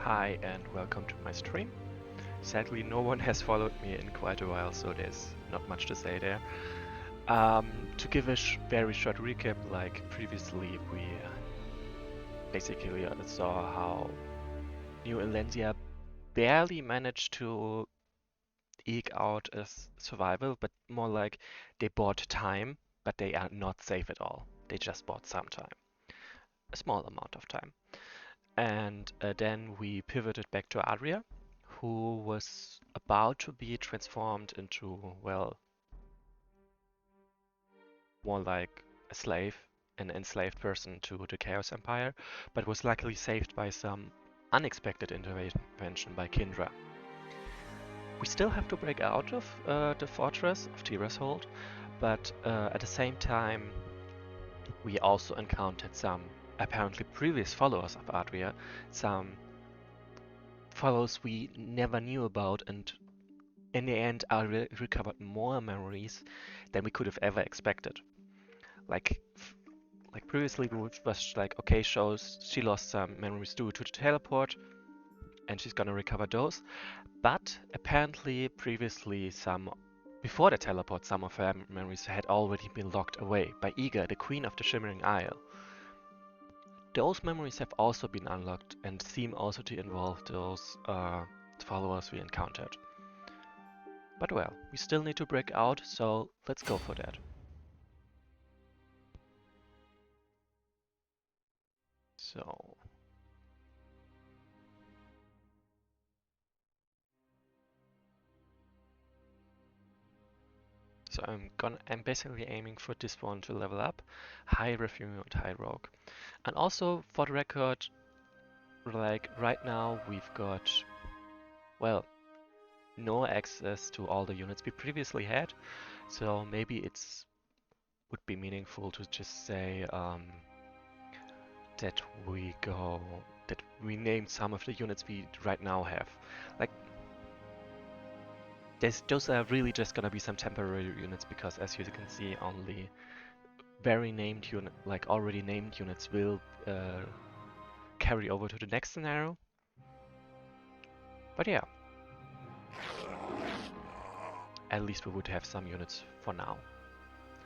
Hi and welcome to my stream. Sadly, no one has followed me in quite a while, so there's not much to say there. To give a very short recap, like previously we basically saw how New Elandia barely managed to eke out a survival, but more like they bought time, but they are not safe at all. They just bought some time, a small amount of time. And then we pivoted back to Adria, who was about to be transformed into, well, more like a slave, an enslaved person to the Chaos Empire, but was luckily saved by some unexpected intervention by Kindra. We still have to break out of the fortress of Tirashold, but at the same time, we also encountered some apparently previous followers of Adria, some follows we never knew about, and in the end I recovered more memories than we could have ever expected. Like previously we was like, okay, shows she lost some memories due to the teleport and she's gonna recover those, but apparently previously before the teleport some of her memories had already been locked away by Iga, the Queen of the Shimmering Isle. Those memories have also been unlocked and seem also to involve those followers we encountered. But well, we still need to break out, so let's go for that. So I'm basically aiming for this one to level up, high Refume and high Rogue. And also for the record, like right now we've got, well, no access to all the units we previously had, so maybe it's would be meaningful to just say that we named some of the units we right now have. Like those are really just gonna be some temporary units because, as you can see, only already named units will carry over to the next scenario. But yeah, at least we would have some units for now.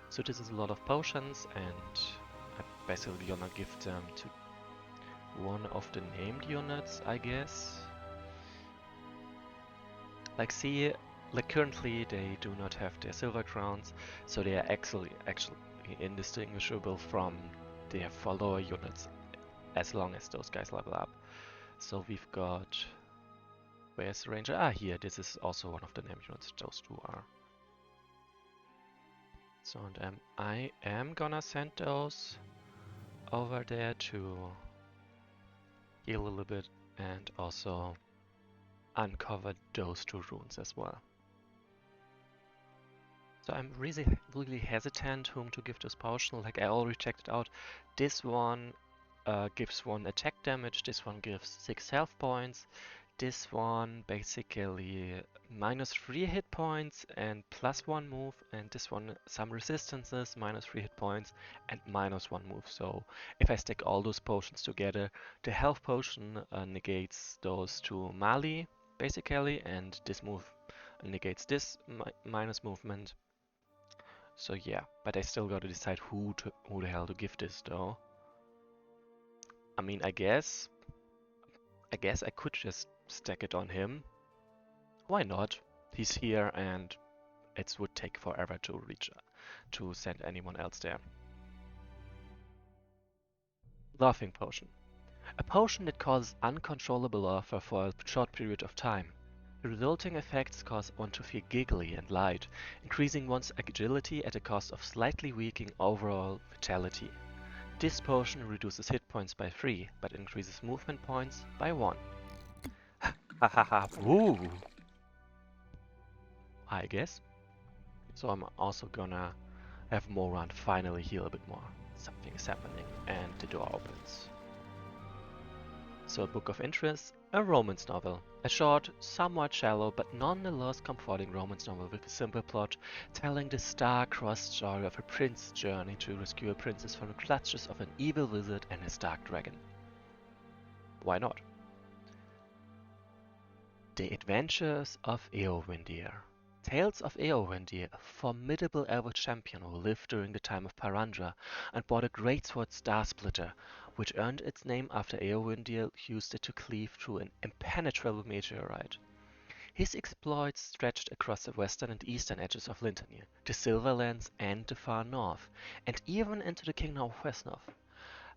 So this is a lot of potions, and I'm basically gonna give them to one of the named units, I guess. Like see, like currently they do not have their silver crowns, so they are actually indistinguishable from their follower units as long as those guys level up. So we've got, where's the ranger? Ah, here, this is also one of the named units, those two are. So and I am gonna send those over there to heal a little bit and also uncover those two runes as well. So I'm really hesitant whom to give this potion. Like I already checked it out. This one gives 1 attack damage, this one gives 6 health points, this one basically -3 hit points and +1 move, and this one some resistances, -3 hit points and -1 move. So if I stack all those potions together, the health potion negates those two Mali basically, and this move negates this minus movement. So yeah, but I still gotta decide who the hell to give this though. I mean, I guess I could just stack it on him. Why not? He's here and it would take forever to send anyone else there. Laughing Potion. A potion that causes uncontrollable laughter for a short period of time. The resulting effects cause one to feel giggly and light, increasing one's agility at the cost of slightly weakening overall vitality. This potion reduces hit points by 3, but increases movement points by 1. Hahaha, woo! I guess. So I'm also gonna have Moran finally heal a bit more. Something is happening, and the door opens. So a book of interest, a romance novel. A short, somewhat shallow, but nonetheless comforting romance novel with a simple plot, telling the star-crossed story of a prince's journey to rescue a princess from the clutches of an evil wizard and his dark dragon. Why not? The Adventures of Eowyndir. Tales of Eowyndir, a formidable elvish champion who lived during the time of Parandra and bore a greatsword Starsplitter, which earned its name after Eowyndir used it to cleave through an impenetrable meteorite. His exploits stretched across the western and eastern edges of Lintanir, the Silverlands and the far north, and even into the kingdom of Wesnoth.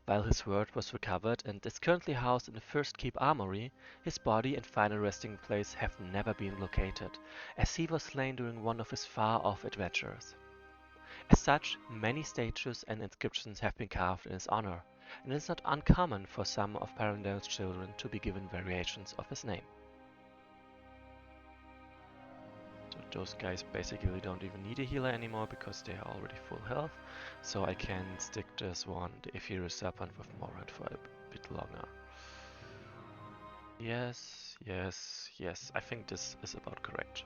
While his sword was recovered and is currently housed in the First Keep Armory, his body and final resting place have never been located, as he was slain during one of his far-off adventures. As such, many statues and inscriptions have been carved in his honor, and it is not uncommon for some of Parandel's children to be given variations of his name. So those guys basically don't even need a healer anymore because they are already full health, so I can stick this one, the Ethereal Serpent, with Morad for a bit longer. Yes, yes, yes, I think this is about correct.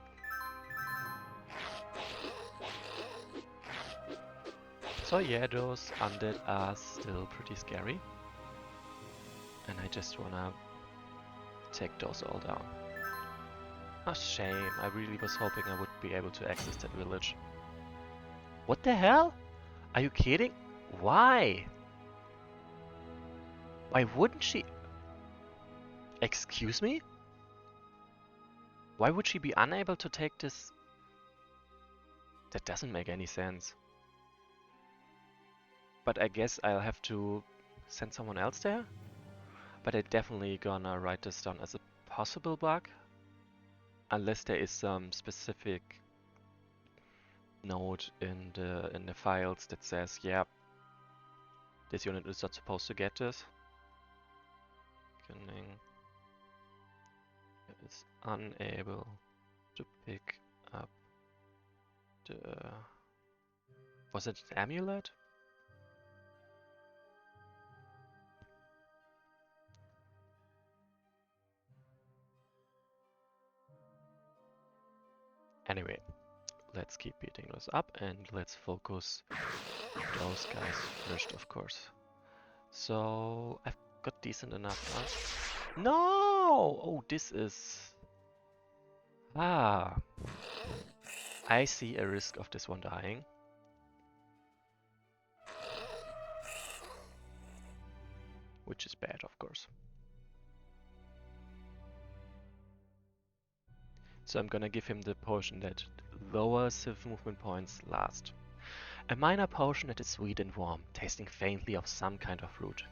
So yeah, those undead are still pretty scary. And I just wanna take those all down. A shame, I really was hoping I would be able to access that village. What the hell? Are you kidding? Why? Why wouldn't she? Excuse me? Why would she be unable to take this? That doesn't make any sense. But I guess I'll have to send someone else there? But I'm definitely gonna write this down as a possible bug. Unless there is some specific note in the files that says, yeah, this unit is not supposed to get this. Is unable to pick up the... Was it an amulet? Anyway, let's keep beating those up and let's focus those guys first, of course. So I've got decent enough now. No! Oh, this is... Ah. I see a risk of this one dying. Which is bad, of course. So I'm gonna give him the potion that lowers his movement points last. A minor potion that is sweet and warm, tasting faintly of some kind of fruit.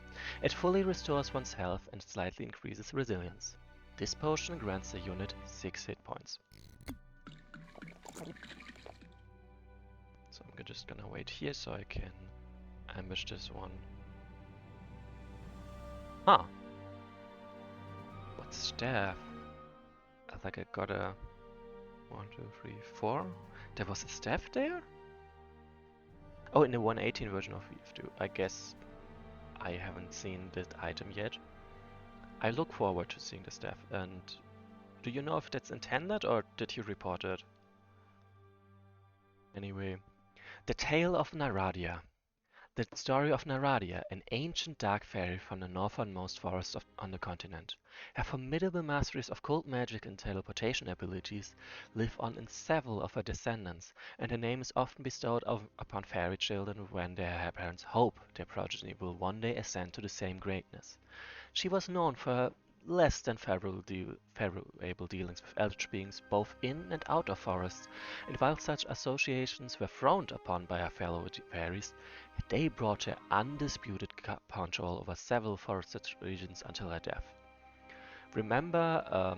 It fully restores one's health and slightly increases resilience. This potion grants the unit 6 hit points. So I'm just gonna wait here so I can ambush this one. Huh. What staff? I think I got a 1, 2, 3, 4. There was a staff there? Oh, in the 118 version of Eve 2. I guess I haven't seen that item yet. I look forward to seeing the staff. And do you know if that's intended or did you report it? Anyway, the Tale of Naradia. The story of Naradia, an ancient dark fairy from the northernmost forest on the continent. Her formidable masteries of cold magic and teleportation abilities live on in several of her descendants, and her name is often bestowed upon fairy children when their parents hope their progeny will one day ascend to the same greatness. She was known for her less than favorable dealings with eldritch beings both in and out of forests, and while such associations were frowned upon by her fellow fairies, they brought her undisputed control over several forested regions until her death. Remember,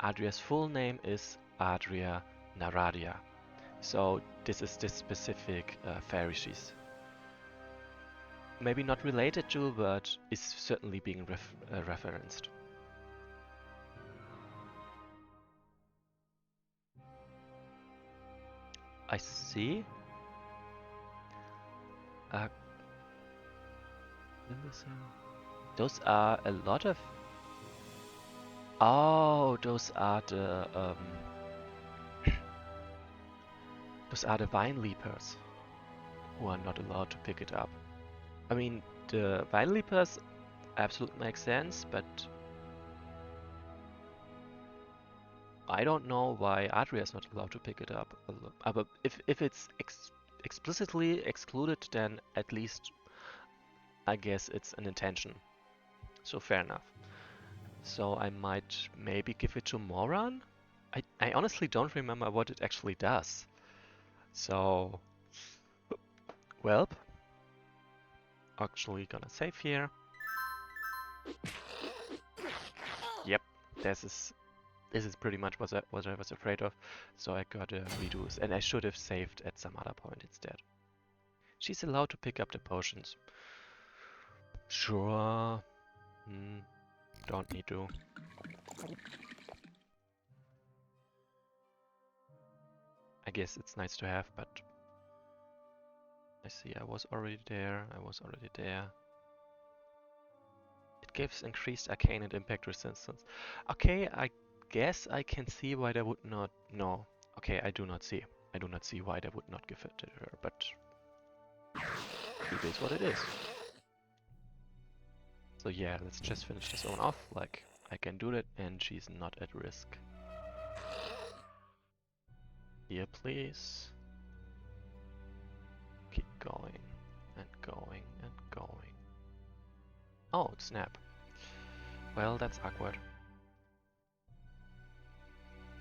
Adria's full name is Adria Naradia, so this is this specific fairy she's maybe not related to, but is certainly being referenced. I see. Those are a lot of... Oh, those are the those are the vine leapers who are not allowed to pick it up. I mean, the vine leapers absolutely make sense, but I don't know why Adria is not allowed to pick it up. But if it's explicitly excluded, then at least I guess it's an intention. So fair enough. So I might maybe give it to Moran? I honestly don't remember what it actually does. So, well, actually gonna save here. Yep, this is pretty much what I was afraid of. So I gotta redo this, and I should have saved at some other point instead. She's allowed to pick up the potions. Sure. Don't need to. I guess it's nice to have, but I see I was already there. It gives increased arcane and impact resistance. Okay, I guess I can see why they would not. No. Okay, I do not see. I do not see why they would not give it to her, but it is what it is. So yeah, let's just finish this one off. Like, I can do that, and she's not at risk. Here, please. Keep going, and going, and going. Oh, snap. Well, that's awkward.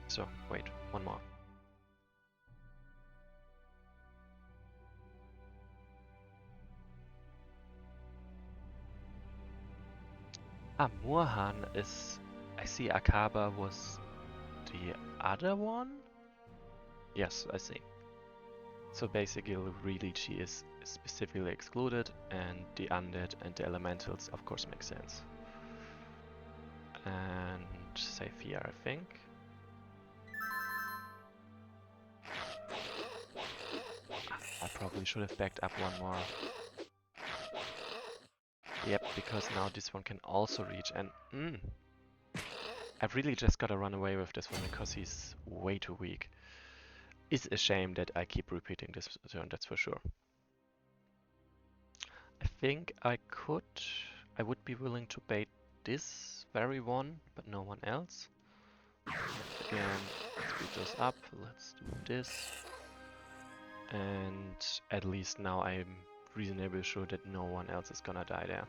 So, wait, one more. Ah, Murhan is... I see Akaba was the other one? Yes, I see. So basically, really, she is specifically excluded, and the undead and the elementals, of course, make sense. And save here, I think. I probably should have backed up one more. Yep, because now this one can also reach, and I've really just gotta run away with this one because he's way too weak. It's a shame that I keep repeating this turn, that's for sure. I think I would be willing to bait this very one, but no one else. Again, let's speed those up, let's do this. And at least now I'm reasonably sure that no one else is gonna die there.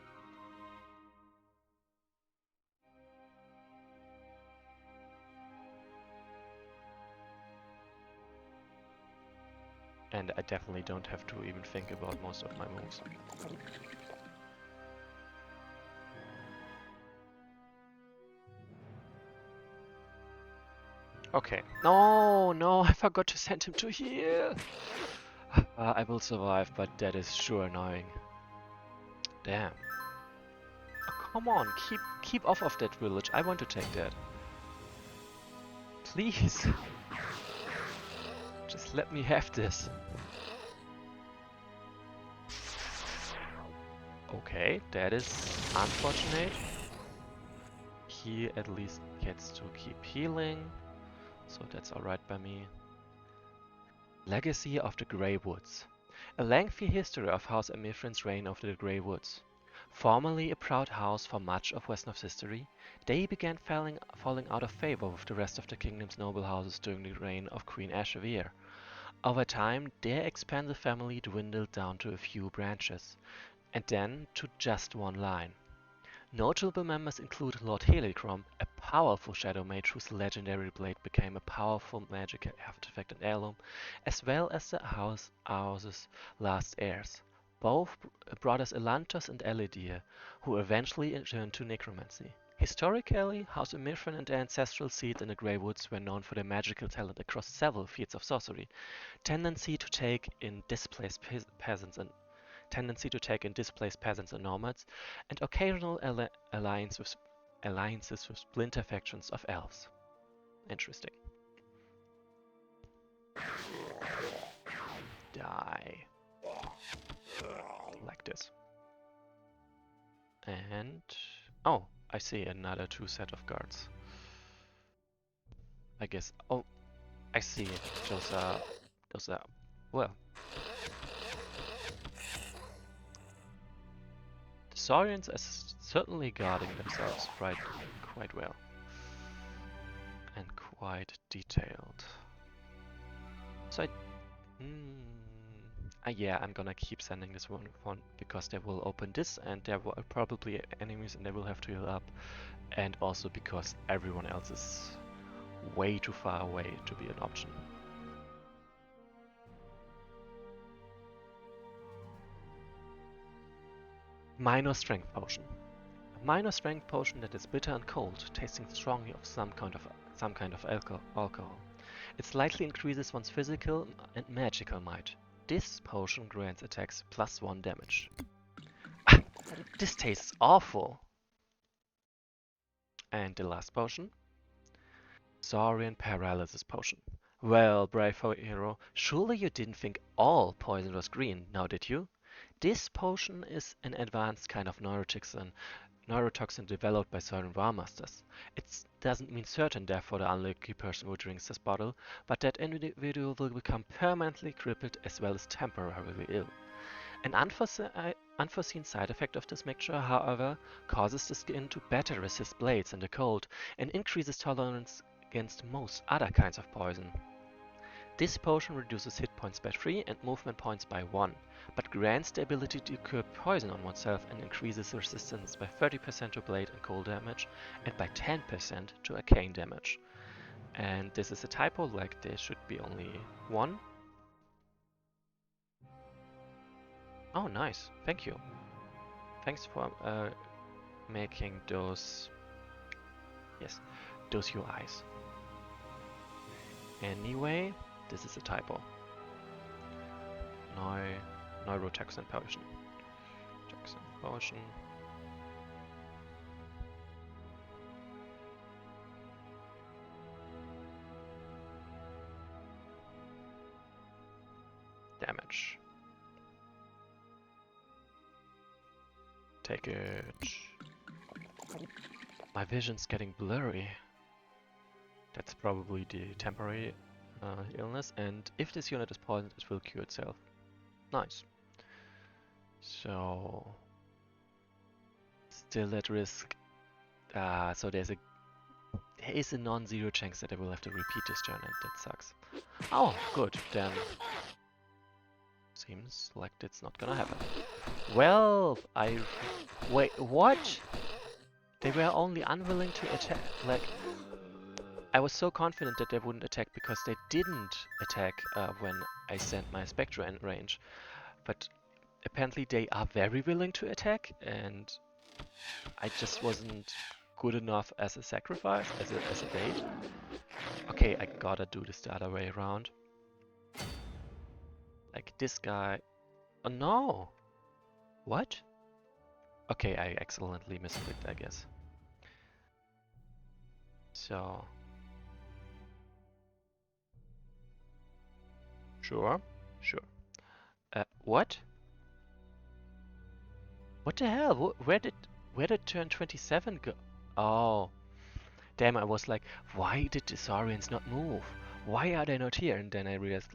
And I definitely don't have to even think about most of my moves. Okay. No, no, I forgot to send him to heal. I will survive, but that is sure annoying. Damn. Oh, come on, keep off of that village. I want to take that. Please. Just let me have this. Okay, that is unfortunate. He at least gets to keep healing, so that's alright by me. Legacy of the Grey Woods. A lengthy history of House Emithrin's reign over the Grey Woods. Formerly a proud house for much of Wesnoth's history, they began falling out of favor with the rest of the kingdom's noble houses during the reign of Queen Ashevere. Over time, their expansive family dwindled down to a few branches, and then to just one line. Notable members include Lord Helicrom, a powerful shadow mage whose legendary blade became a powerful magic artifact and heirloom, as well as the house's last heirs, both brothers Elantos and Elidir, who eventually turned to necromancy. Historically, House Emithrin and their ancestral seat in the Grey Woods were known for their magical talent across several fields of sorcery, tendency to take in displaced peasants and nomads, and occasional alliances with splinter factions of elves. Interesting. Die. Like this. And... oh, I see another 2 set of guards. I guess... oh, I see. Those are... well... the Saurians are certainly guarding themselves quite well. And quite detailed. So yeah, I'm gonna keep sending this one because they will open this and there will probably enemies and they will have to heal up, and also because everyone else is way too far away to be an option. Minor strength potion. A minor strength potion that is bitter and cold, tasting strongly of some kind of alcohol. It slightly increases one's physical and magical might. This potion grants attacks +1 damage. This tastes awful! And the last potion? Saurian Paralysis Potion. Well, brave hero, surely you didn't think all poison was green, now did you? This potion is an advanced kind of neurotoxin developed by certain war masters. It doesn't mean certain death for the unlucky person who drinks this bottle, but that individual will become permanently crippled as well as temporarily ill. An unforeseen side effect of this mixture, however, causes the skin to better resist blades and the cold, and increases tolerance against most other kinds of poison. This potion reduces hit points by 3 and movement points by 1, but grants the ability to cure poison on oneself and increases resistance by 30% to blade and cold damage and by 10% to arcane damage. And this is a typo, like there should be only 1. Oh, nice. Thank you. Thanks for making those, yes, those UIs. Anyway, this is a typo. Neurotoxin potion. Toxin potion. Damage. Take it. My vision's getting blurry. That's probably the temporary illness, and if this unit is poisoned, it will cure itself. Nice. So, still at risk. So there is a non-zero chance that I will have to repeat this turn, and that sucks. Oh, good. Then seems like that's not gonna happen. Well, wait. What? They were only unwilling to attack. Like, I was so confident that they wouldn't attack because they didn't attack when I sent my Spectre in range. But apparently they are very willing to attack, and I just wasn't good enough as a sacrifice, as a bait. Okay, I gotta do this the other way around. Like this guy. Oh no! What? Okay, I excellently misclicked, I guess. So... Sure. What? What the hell? Where did turn 27 go? Oh, damn! I was like, why did the Saurians not move? Why are they not here? And then I realized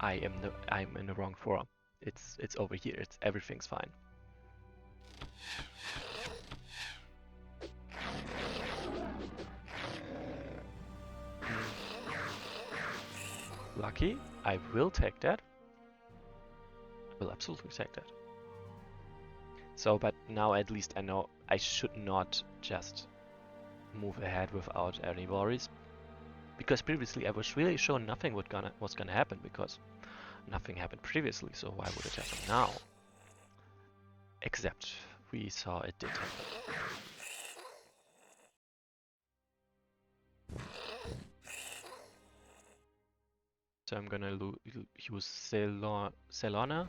I'm in the wrong forum. It's over here. Everything's fine. Lucky. I will take that. I will absolutely take that. So, but now at least I know I should not just move ahead without any worries. Because previously I was really sure nothing was gonna happen, because nothing happened previously, so why would it happen now? Except we saw it did happen. So I'm gonna use Celona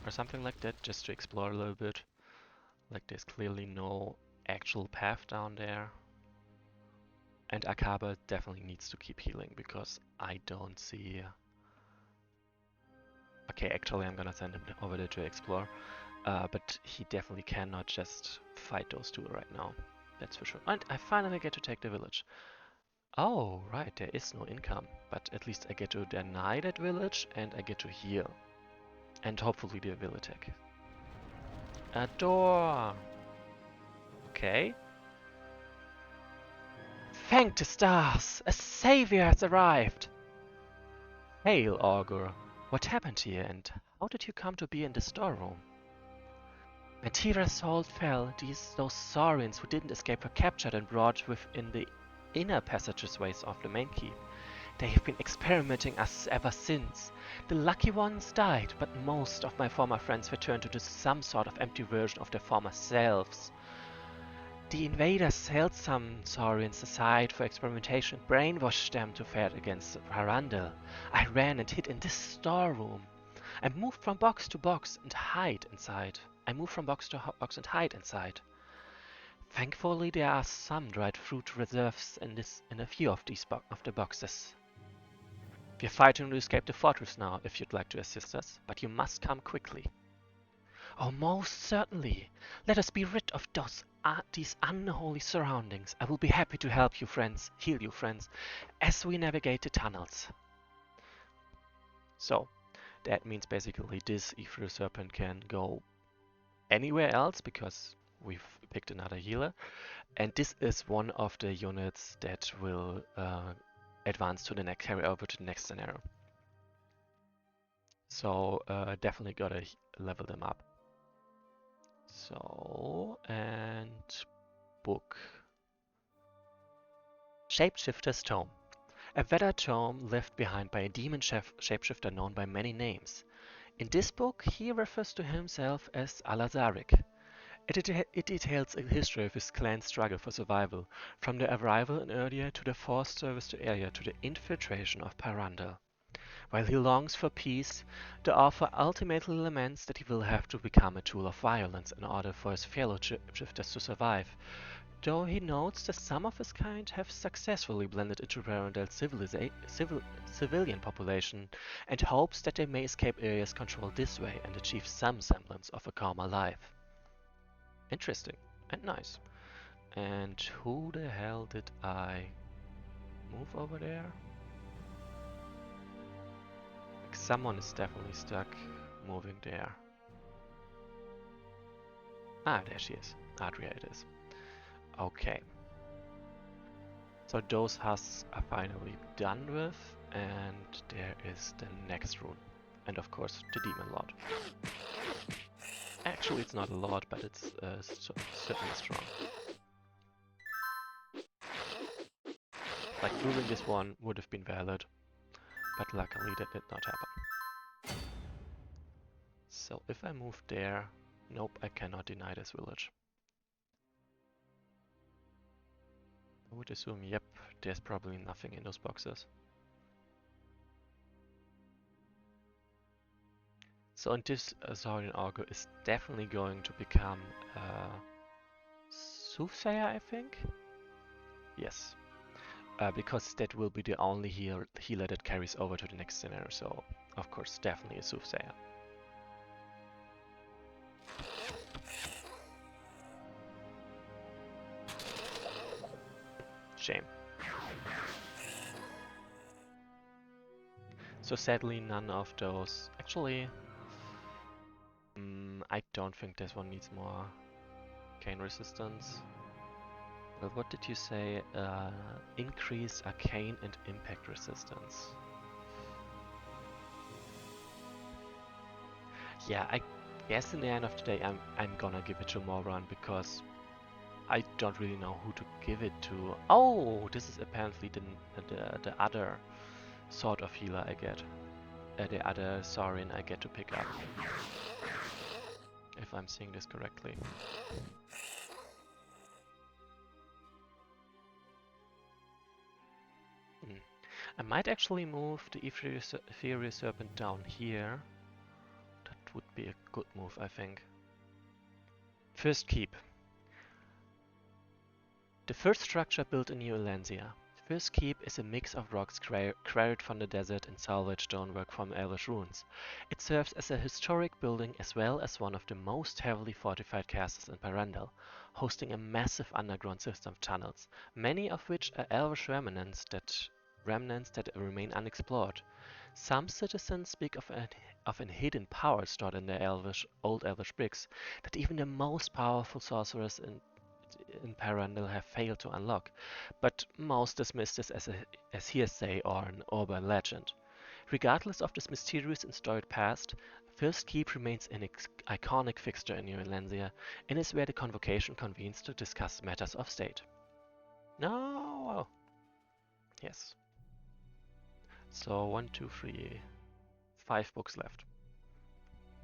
or something like that, just to explore a little bit. Like, there's clearly no actual path down there. And Akaba definitely needs to keep healing, because I don't see... Okay, actually I'm gonna send him over there to explore. But he definitely cannot just fight those two right now. That's for sure. And I finally get to take the village. Oh, right, there is no income. But at least I get to deny that village, and I get to heal. And hopefully the will attack. A door! Okay. Thank the stars! A savior has arrived! Hail, Augur. What happened here, and how did you come to be in the storeroom? When Tira's soul fell, those Saurians who didn't escape were captured and brought within the inner passageways of the main keep. They have been experimenting us ever since. The lucky ones died, but most of my former friends returned to some sort of empty version of their former selves. The invaders held some Saurians aside for experimentation and brainwashed them to fight against Parandel. I ran and hid in this storeroom. I moved from box to box and hide inside. Thankfully, there are some dried fruit reserves in a few of the boxes. We're fighting to escape the fortress now, if you'd like to assist us, but you must come quickly. Oh, most certainly. Let us be rid of these unholy surroundings. I will be happy to help you, friends, heal you, friends, as we navigate the tunnels. So, that means basically this Ethereal Serpent can go anywhere else because we've picked another healer. And this is one of the units that will advance to the next, carry over to the next scenario. So definitely gotta level them up. So, and book. Shapeshifter's Tome. A Vedder tome left behind by a demon shapeshifter known by many names. In this book, he refers to himself as Alazarik. It details a history of his clan's struggle for survival, from their arrival in Erdia to the forced service to Area to the infiltration of Pyrandel. While he longs for peace, the author ultimately laments that he will have to become a tool of violence in order for his fellow shifters to survive, though he notes that some of his kind have successfully blended into Parandel's civilian population, and hopes that they may escape Aria's control this way and achieve some semblance of a calmer life. Interesting and nice. And who the hell did I move over there? Like someone is definitely stuck moving there. Ah, there she is. Adria it is. Okay. So those husks are finally done with, and there is the next rune. And of course the Demon Lord. Actually it's not a lot, but it's certainly strong. Like moving this one would have been valid, but luckily that did not happen. So if I move there, nope, I cannot deny this village. I would assume, yep, there's probably nothing in those boxes. So and this Saurian Augur is definitely going to become Soothsayer, I think? Yes. Because that will be the only healer that carries over to the next scenario, so of course definitely a Soothsayer. Shame. So sadly none of those... Actually, I don't think this one needs more cane resistance. Well, what did you say? Increased arcane and impact resistance. Yeah, I guess in the end of the day I'm gonna give it to Moran because I don't really know who to give it to. Oh, this is apparently the other sort of healer I get. The other Saurian I get to pick up. If I'm seeing this correctly. I might actually move the Ethereal Serpent down here. That would be a good move, I think. First keep. The first structure built in New Elancia. First keep is a mix of rocks quarried from the desert and salvaged stonework from Elvish ruins. It serves as a historic building as well as one of the most heavily fortified castles in Pyrandel, hosting a massive underground system of tunnels, many of which are Elvish remnants that remain unexplored. Some citizens speak of an hidden power stored in their old Elvish bricks that even the most powerful sorcerers in Parandel have failed to unlock, but most dismiss this as hearsay or an urban legend. Regardless of this mysterious and storied past, First Keep remains an iconic fixture in New Atlantia and is where the convocation convenes to discuss matters of state. No! Yes. So 1, 2, 3, 5 books left.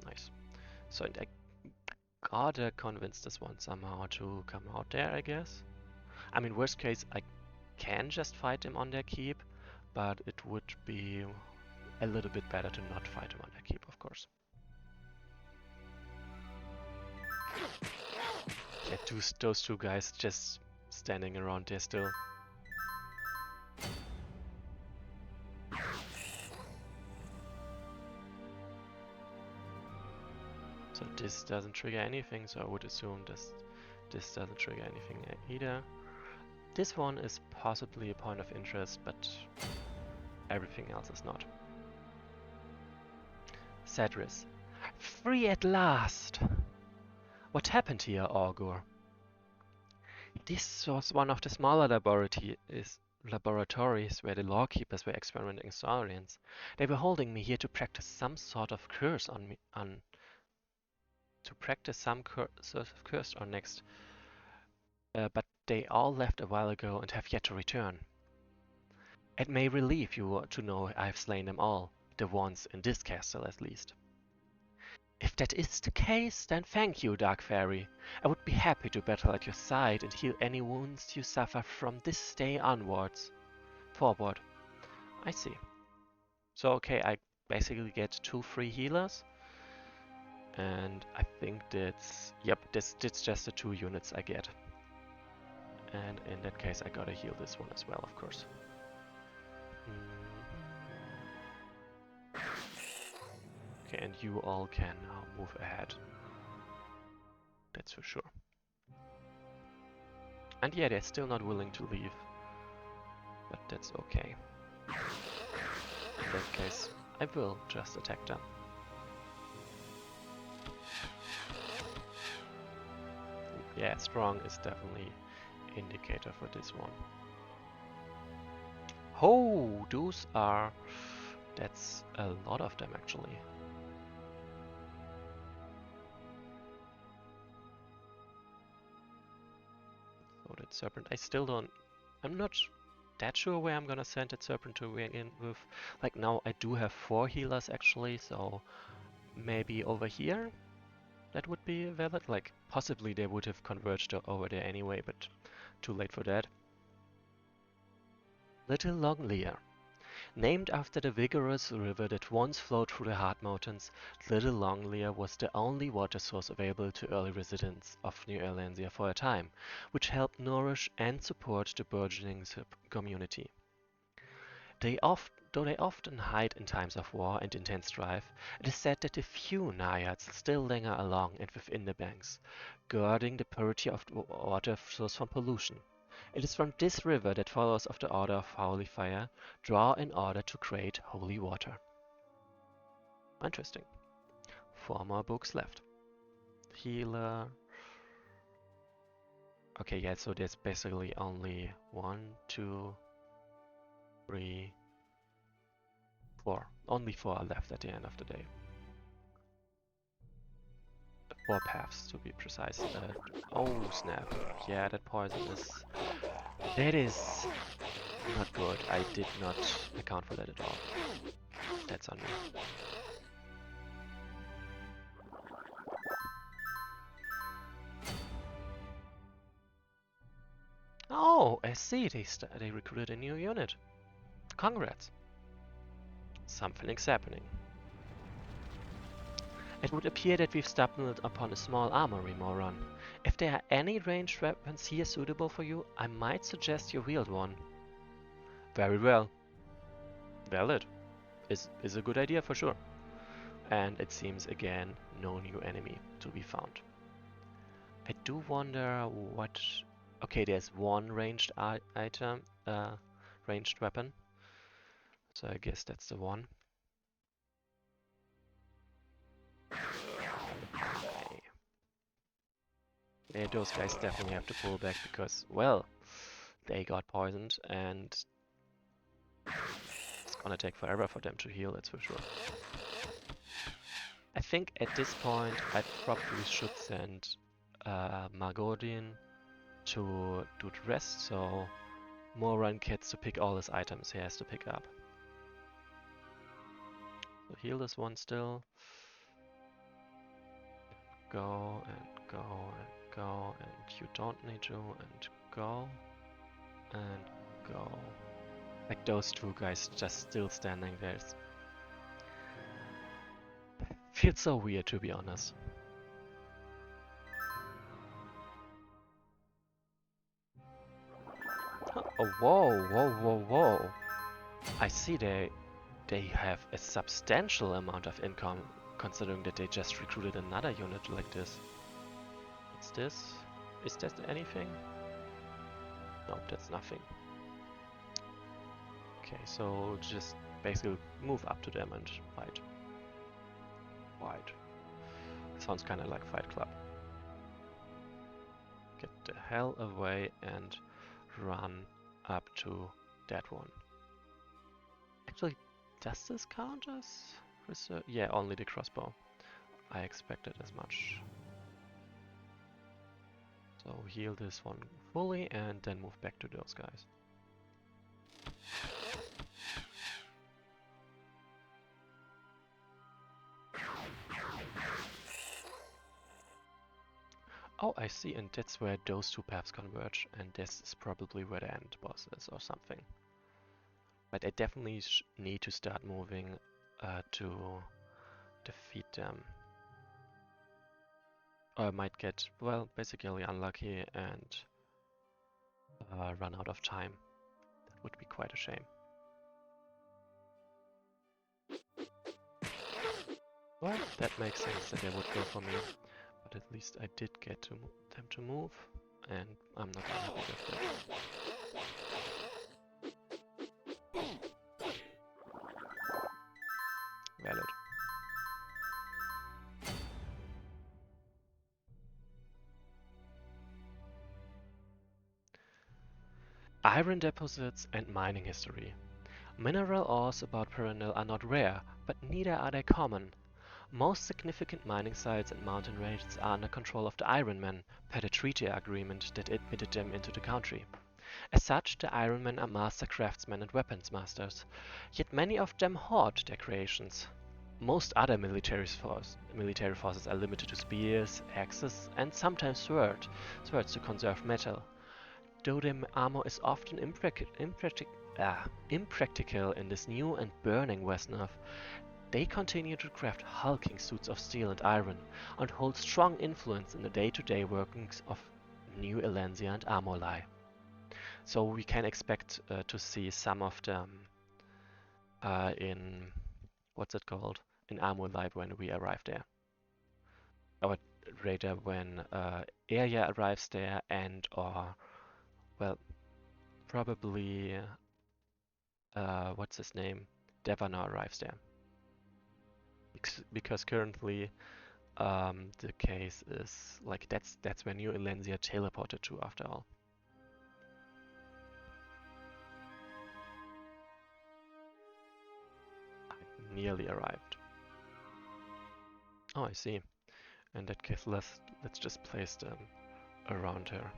Nice. So I gotta convince this one somehow to come out there, I guess. I mean, worst case, I can just fight him on their keep, but it would be a little bit better to not fight him on their keep, of course. Yeah, those two guys just standing around there still. So this doesn't trigger anything, so I would assume this doesn't trigger anything either. This one is possibly a point of interest, but everything else is not. Cedrus. Free at last! What happened here, Augur? This was one of the smaller laboratories where the lawkeepers were experimenting with saurians. They were holding me here to practice some sort of curse on me, sort of curse on next. But they all left a while ago and have yet to return. It may relieve you to know I've slain them all, the ones in this castle at least. If that is the case, then thank you, Dark Fairy. I would be happy to battle at your side and heal any wounds you suffer from this day onwards. Forward. I see. So, okay, I basically get 2 free healers. And I think that's... Yep, that's just the 2 units I get. And in that case, I gotta heal this one as well, of course. Okay, and you all can now move ahead. That's for sure. And yeah, they're still not willing to leave. But that's okay. In that case, I will just attack them. Yeah, strong is definitely indicator for this one. Oh, those are... That's a lot of them actually. So that serpent, I still don't... I'm not that sure where I'm gonna send that serpent to begin with. Like now I do have 4 healers actually, so maybe over here that would be valid. Like possibly they would have converged over there anyway, but too late for that. Little Longlear. Named after the vigorous river that once flowed through the Hard Mountains, Little Longlear was the only water source available to early residents of New Erlansia for a time, which helped nourish and support the burgeoning community. Though they often hide in times of war and intense strife, it is said that a few naiads still linger along and within the banks, guarding the purity of the water source from pollution. It is from this river that followers of the Order of Holy Fire draw in order to create holy water. Interesting. 4 more books left. Healer. Okay, yeah, so there's basically only 1, 2, 3, 4. Only 4 are left at the end of the day. 4 paths to be precise. Oh snap. Yeah, that poison is... That is not good. I did not account for that at all. That's on me. Oh, I see. They recruited a new unit. Congrats. Something's happening. It would appear that we've stumbled upon a small armory, Moron. If there are any ranged weapons here suitable for you, I might suggest you wield one. Very well. Valid. Is a good idea for sure. And it seems again no new enemy to be found. I do wonder what... Okay, there's one ranged item, ranged weapon. So I guess that's the one. Okay. Yeah, those guys definitely have to pull back because, well, they got poisoned and it's gonna take forever for them to heal, that's for sure. I think at this point I probably should send Margodin to do the rest, so Moran gets to pick all his items he has to pick up. So heal this one still. Go and go and go, and you don't need to, and go and go. Like those two guys just still standing there. Feels so weird, to be honest. Oh, whoa, whoa, whoa, whoa. I see they have a substantial amount of income, considering that they just recruited another unit like this. What's this? Is that anything? No, that's nothing. Okay, so just basically move up to them and fight. Fight. Sounds kind of like Fight Club. Get the hell away and run up to that one. Actually, does this count as reserve? Yeah, only the crossbow. I expected as much. So heal this one fully and then move back to those guys. Oh, I see, and that's where those two paths converge, and this is probably where the end boss is or something. But I definitely need to start moving to defeat them. Or I might get, well, basically unlucky and run out of time. That would be quite a shame. Well, that makes sense that they would go for me. But at least I did get them to move, and I'm not unhappy with that. Valid. Iron deposits and mining history. Mineral ores about Perennial are not rare, but neither are they common. Most significant mining sites and mountain ranges are under control of the Ironmen, per the treaty agreement that admitted them into the country. As such, the Ironmen are master craftsmen and weapons masters, yet many of them hoard their creations. Most other military forces are limited to spears, axes, and sometimes swords to conserve metal. Though their armor is often impractical in this new and burning Wesnoth, they continue to craft hulking suits of steel and iron, and hold strong influence in the day-to-day workings of New Elancia and Amorlai. So we can expect to see some of them in, what's it called, in Amorlai when we arrive there. Or rather when Arya arrives there and or, well, probably, what's his name, Devanor arrives there. Because currently the case is like that's where New Elancia teleported to after all. I nearly arrived. Oh, I see. In that case, let's just place them around her.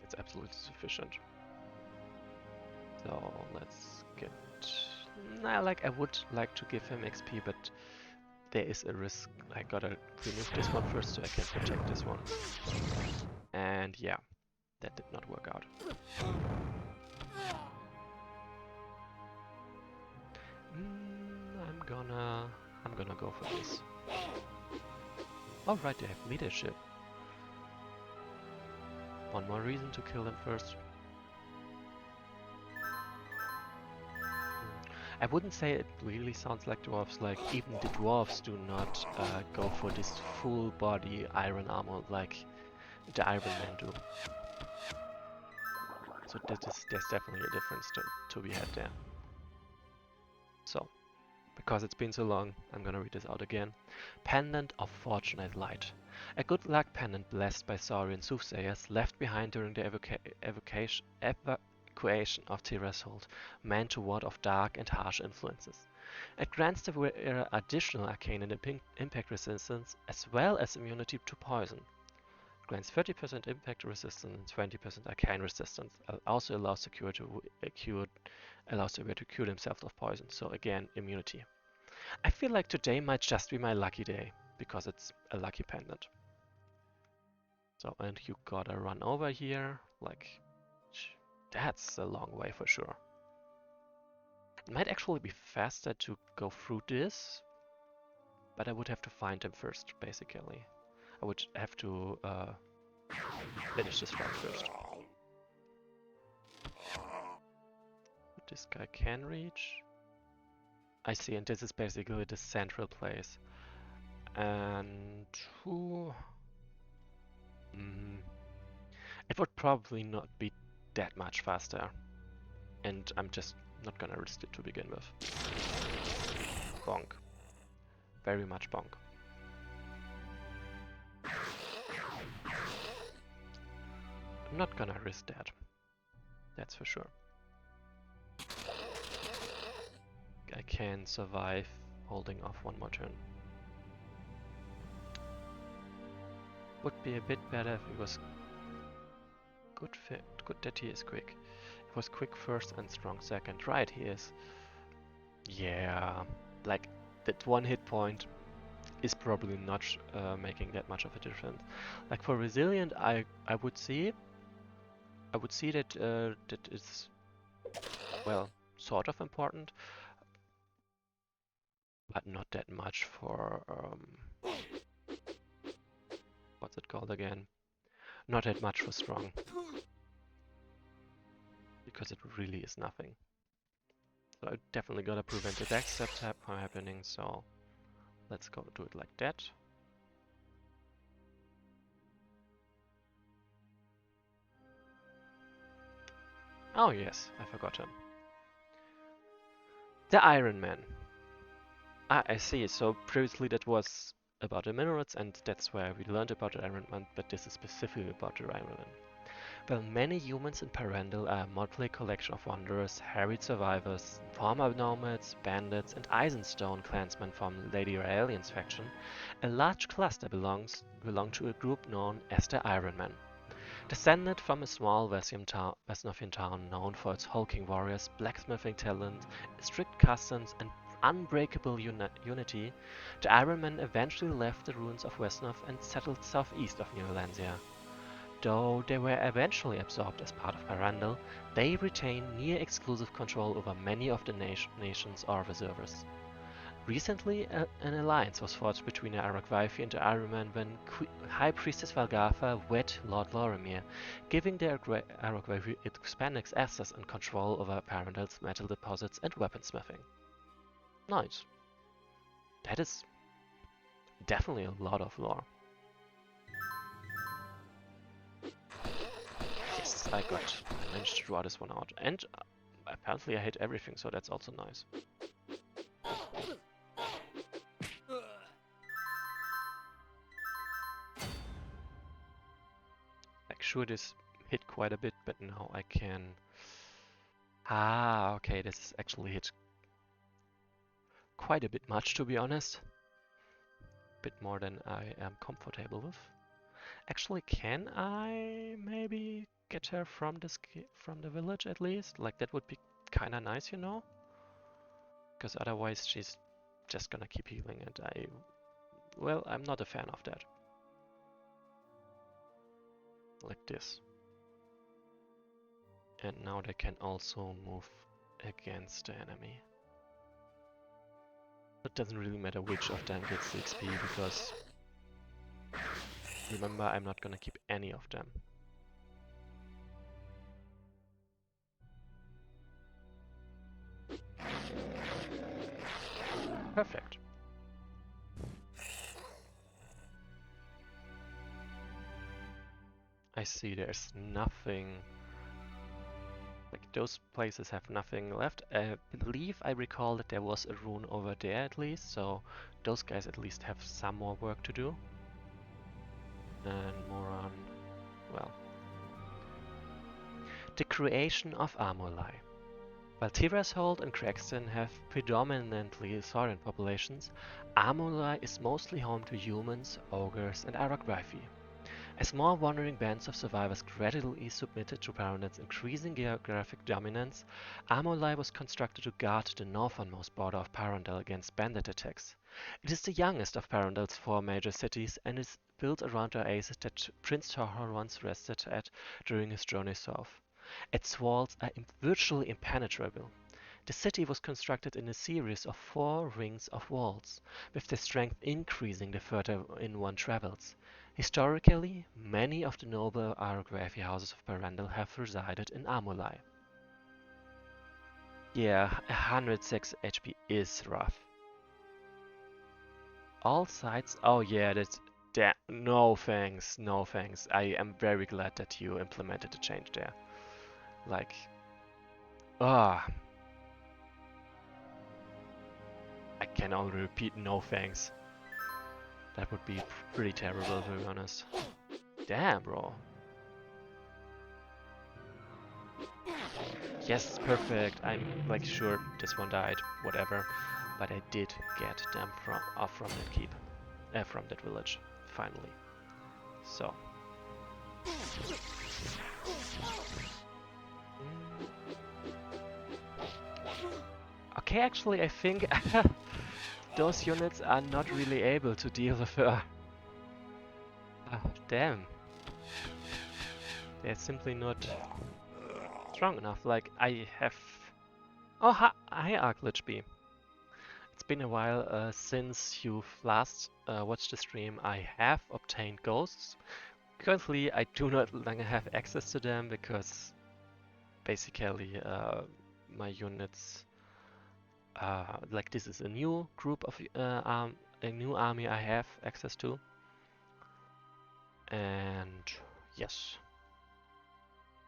It's absolutely sufficient. So let's get. Nah, like I would like to give him XP, but there is a risk. I gotta remove this one first so I can protect this one. And yeah, that did not work out. I'm gonna go for this. Alright, they have leadership. One more reason to kill them first. I wouldn't say it really sounds like dwarves, like even the dwarves do not go for this full body iron armor like the Iron Men do. So there's definitely a difference to be had there. So, Because it's been so long, I'm gonna read this out again. Pendant of Fortunate Light. A good luck pendant blessed by Saurian soothsayers, left behind during the evacuation of Tirasolde, meant to ward off dark and harsh influences. It grants the wearer additional arcane and impact resistance, as well as immunity to poison. Grants 30% impact resistance and 20% arcane resistance. Also allows the wearer to cure himself of poison. So again, immunity. I feel like today might just be my lucky day, because it's a lucky pendant. So, and you gotta run over here, like, that's a long way for sure. It might actually be faster to go through this, but I would have to find him first, basically. I would have to finish this fight first. This guy can reach. I see, and this is basically the central place. And who? It would probably not be that much faster. And I'm just not gonna risk it to begin with. Bonk. Very much bonk. I'm not gonna risk that. That's for sure. I can survive holding off one more turn. Would be a bit better if it was good that he is quick. It was quick first and strong second. Right, he is. Yeah, like that one hit point is probably not making that much of a difference. Like for resilient, I would see that that is, well, sort of important, but not that much for what's it called again? Not that much for strong, because it really is nothing. So I definitely gotta prevent the backstep tap from happening. So let's go do it like that. Oh yes, I forgot him. The Iron Man. Ah, I see. So previously that was about the minerals, and that's where we learned about the Iron Man, but this is specifically about the Iron Man. Well, many humans in Parendal are a motley collection of wanderers, harried survivors, former nomads, bandits, and Eisenstone clansmen from Lady Raelian's faction. A large cluster belong to a group known as the Iron Men. Descended from a small Wesnothian town known for its hulking warriors, blacksmithing talent, strict customs, and unbreakable unity, the Ironmen eventually left the ruins of Wesnoth and settled southeast of New Valentia. Though they were eventually absorbed as part of Parandal, they retain near-exclusive control over many of the nation's Orvreservers. Recently, an alliance was forged between the Aragvaifi and the Ironmen when High Priestess Valgatha wed Lord Loromir, giving the Aragvaifi expanded access and control over Parandal's metal deposits and weaponsmithing. Nice. That is definitely a lot of lore. Yes, I managed to draw this one out. And apparently I hit everything, so that's also nice. Like, sure, this hit quite a bit, but now I can... Ah, okay, this is actually hit quite a bit much, to be honest. Bit more than I am comfortable with. Actually, can I maybe get her from the village at least? Like, that would be kind of nice, you know? Because otherwise she's just gonna keep healing, and well, I'm not a fan of that. Like this. And now they can also move against the enemy. It doesn't really matter which of them gets the XP, because remember, I'm not gonna keep any of them. Perfect. I see there's nothing... Like, those places have nothing left. I believe I recall that there was a rune over there at least, so those guys at least have some more work to do. And more on, well, the creation of Amulai. While Tireshold and Craigston have predominantly Saurian populations, Amulai is mostly home to humans, ogres, and Aragrifi. As more wandering bands of survivors gradually submitted to Parandel's increasing geographic dominance, Amulai was constructed to guard the northernmost border of Parandel against bandit attacks. It is the youngest of Parandel's four major cities and is built around the oasis that Prince Torhor once rested at during his journey south. Its walls are virtually impenetrable. The city was constructed in a series of 4 rings of walls, with their strength increasing the further in one travels. Historically, many of the noble Aragvafi houses of Parandel have resided in Amulai. Yeah, 106 HP is rough. All sides. Oh yeah, that's that. No thanks, no thanks. I am very glad that you implemented the change there. Like, ah, I can only repeat no thanks. That would be pretty terrible, to be honest. Damn, bro. Yes, perfect. I'm like sure this one died, whatever. But I did get them from that keep, from that village, finally. So. Okay, actually, I think those units are not really able to deal with her. Damn. They're simply not strong enough. Like, I have... Oh, hi Arklitchby. It's been a while since you've last watched the stream. I have obtained ghosts. Currently, I do not longer have access to them because basically my units... like this is a new group of a new army I have access to, and yes,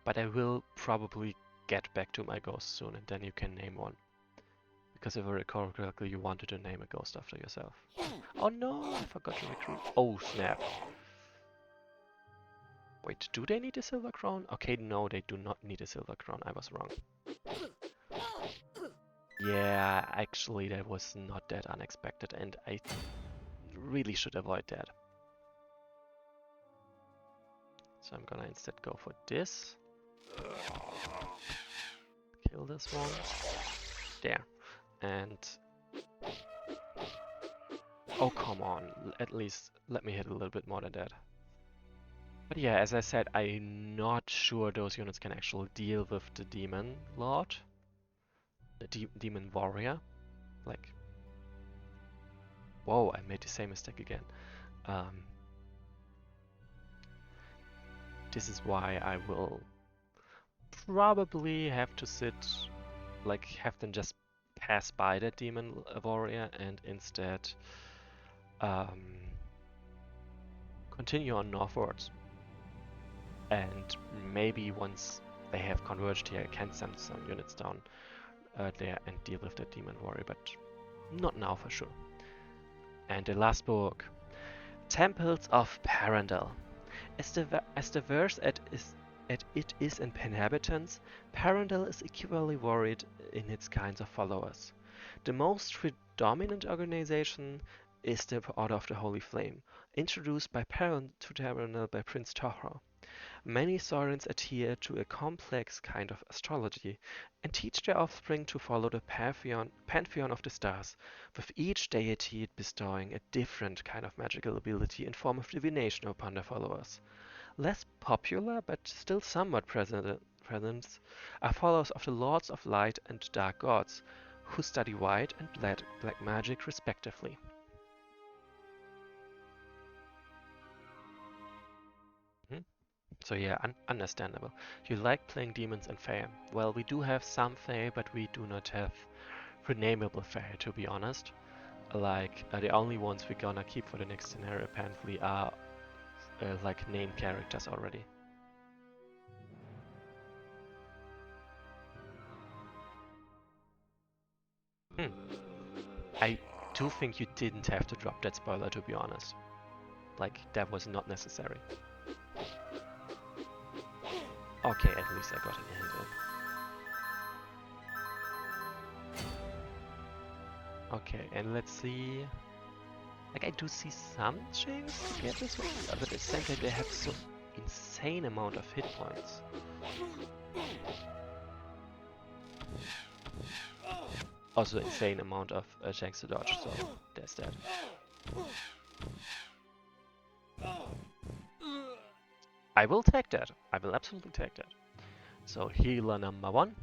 but I will probably get back to my ghosts soon, and then you can name one. Because if I recall correctly, you wanted to name a ghost after yourself. Oh no, I forgot to recruit. Oh snap. Wait, do they need a silver crown? Okay, no, they do not need a silver crown. I was wrong. Yeah, actually that was not that unexpected, and I really should avoid that. So I'm gonna instead go for this. Kill this one. There. And... oh, come on. At least let me hit a little bit more than that. But yeah, as I said, I'm not sure those units can actually deal with the Demon Lord. The Demon Warrior. Like... whoa, I made the same mistake again. This is why I will probably have to sit... like, have them just pass by that Demon Warrior and instead continue on northwards. And maybe once they have converged here, I can send some units down there and deal with the Demon Warrior, but not now for sure. And the last book, Temples of Parandel. As diverse as it is in inhabitants, Parandel is equally varied in its kinds of followers. The most predominant organization is the Order of the Holy Flame, introduced to Parandel by Prince Torhor. Many Saurians adhere to a complex kind of astrology and teach their offspring to follow the pantheon of the stars, with each deity bestowing a different kind of magical ability in form of divination upon their followers. Less popular, but still somewhat present, are followers of the Lords of Light and Dark Gods, who study white and black magic respectively. So yeah, understandable. You like playing demons and Fae. Well, we do have some Fae, but we do not have renameable Fae, to be honest. Like, the only ones we're gonna keep for the next scenario apparently are like named characters already. do think you didn't have to drop that spoiler, to be honest. Like, that was not necessary. Okay, at least I got an hint in. Okay, and let's see. Like, I do see some chance to get this one, but at the same time they have so insane amount of hit points. Also insane amount of chance to dodge, so there's that. I will take that. I will absolutely take that. So healer number 1.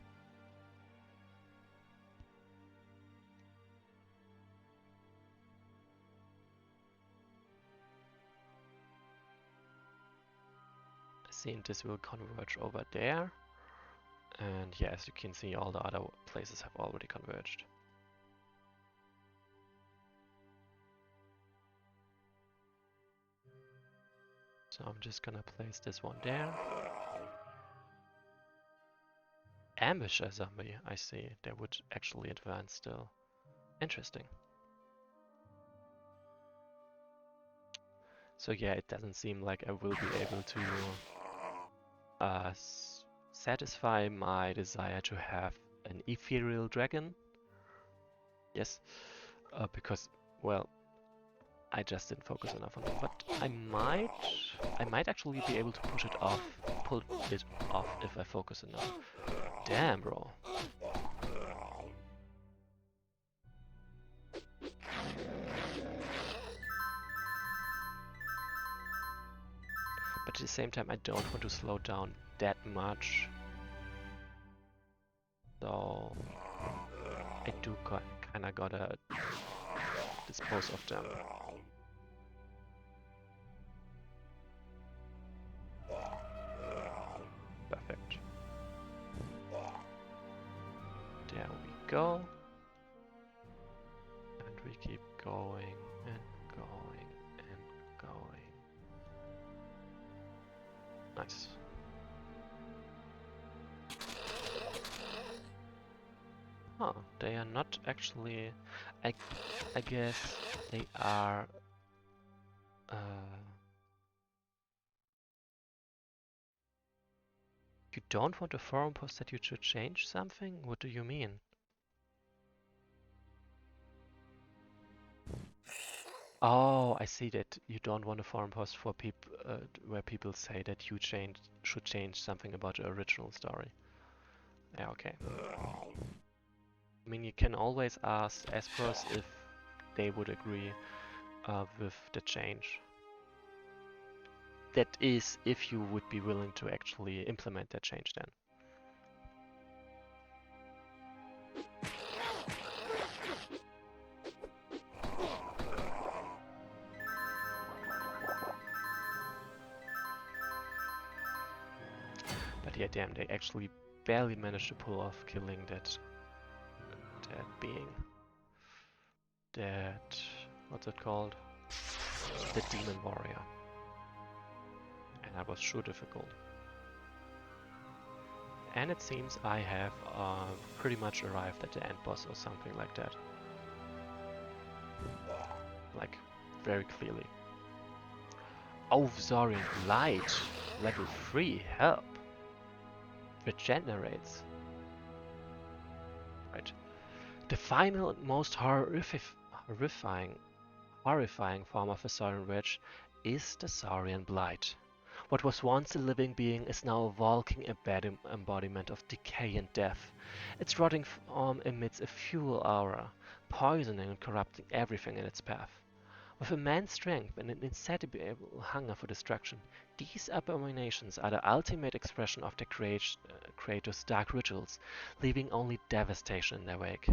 I think this will converge over there. And yeah, as you can see, all the other places have already converged. So I'm just gonna place this one there. Ambush a zombie, I see. They would actually advance still. Interesting. So yeah, it doesn't seem like I will be able to satisfy my desire to have an ethereal dragon. Yes, because, well, I just didn't focus enough on it. But I might actually be able to pull it off if I focus enough. Damn, bro. But at the same time, I don't want to slow down that much. So I do kinda gotta dispose of them. Perfect. There we go. And we keep going and going and going. Nice. Huh, they are not actually... I guess they are... You don't want a forum post that you should change something? What do you mean? Oh, I see that you don't want a forum post for people where people say that you should change something about the original story. Yeah, okay. I mean, you can always ask Espros if they would agree with the change. That is, if you would be willing to actually implement that change then. But yeah, damn, they actually barely managed to pull off killing that being. That... what's it called? The Demon Warrior. And that was sure difficult. And it seems I have pretty much arrived at the end boss or something like that. Like, very clearly. Oh, Zorian Light! Level 3, help! Regenerates. Right. The final and most horrifying form of a Saurian witch is the Saurian Blight. What was once a living being is now a walking embodiment of decay and death. Its rotting form emits a fuel aura, poisoning and corrupting everything in its path. With immense strength and an insatiable hunger for destruction, these abominations are the ultimate expression of the creator's dark rituals, leaving only devastation in their wake.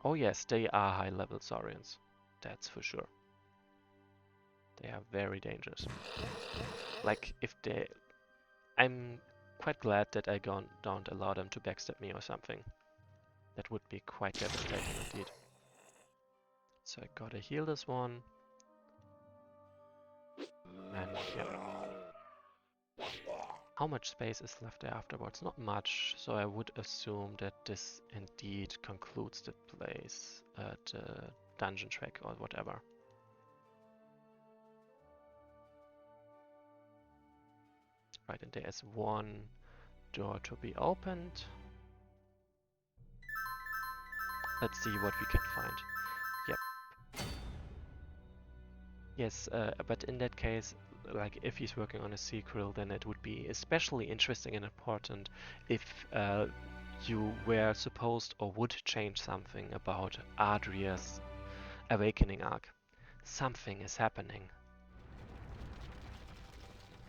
Oh yes, they are high-level Saurians. That's for sure. They are very dangerous. Like, if they... I'm quite glad that I don't allow them to backstab me or something. That would be quite devastating indeed. So I gotta heal this one. And yeah. How much space is left there afterwards? Not much, so I would assume that this indeed concludes the place, dungeon track or whatever. Right, and there's one door to be opened. Let's see what we can find. Yep. Yes, but in that case, like if he's working on a sequel, then it would be especially interesting and important if you were supposed or would change something about Adria's awakening arc. Something is happening.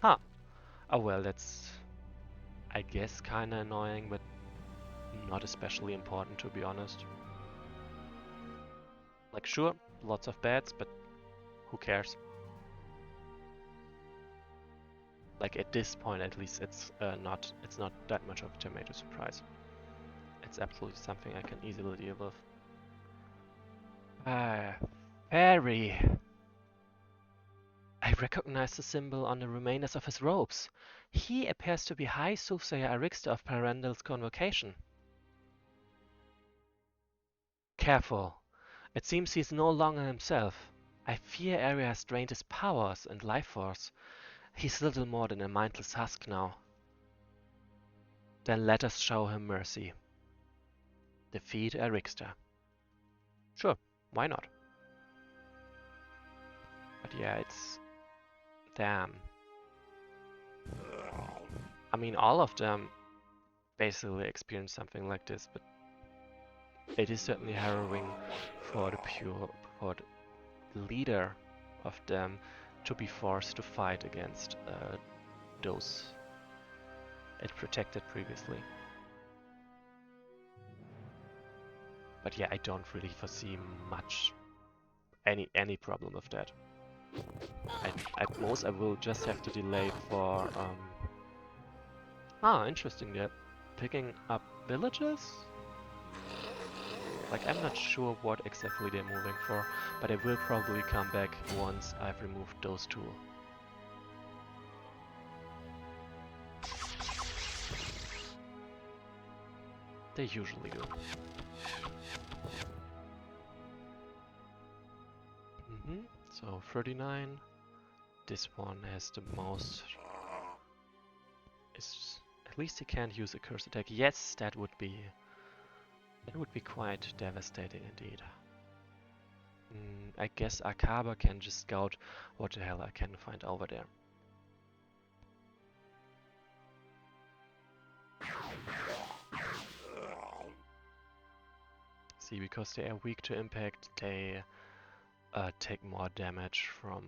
Huh. Oh well, that's, I guess, kinda annoying, but not especially important, to be honest. Like, sure, lots of bats, but who cares? Like, at this point, at least, it's not that much of a major surprise. It's absolutely something I can easily deal with. Fairy! I recognize the symbol on the remainders of his robes. He appears to be High Soothsayer Arixta of Parendal's Convocation. Careful. It seems he's no longer himself. I fear Arya has drained his powers and life force. He's little more than a mindless husk now. Then let us show him mercy. Defeat Arixta. Sure, why not? But yeah, it's... damn. I mean, all of them basically experience something like this, but it is certainly harrowing for the leader of them to be forced to fight against those it protected previously. But yeah, I don't really foresee much any problem with that. At most, I will just have to delay for interesting. They're picking up villages. Like, I'm not sure what exactly they're moving for, but I will probably come back once I've removed those two. They usually do. So 39. This one has the most. At least he can't use a curse attack. Yes, that would be quite devastating indeed. I guess Akaba can just scout what the hell I can find over there. See, because they are weak to impact, they take more damage from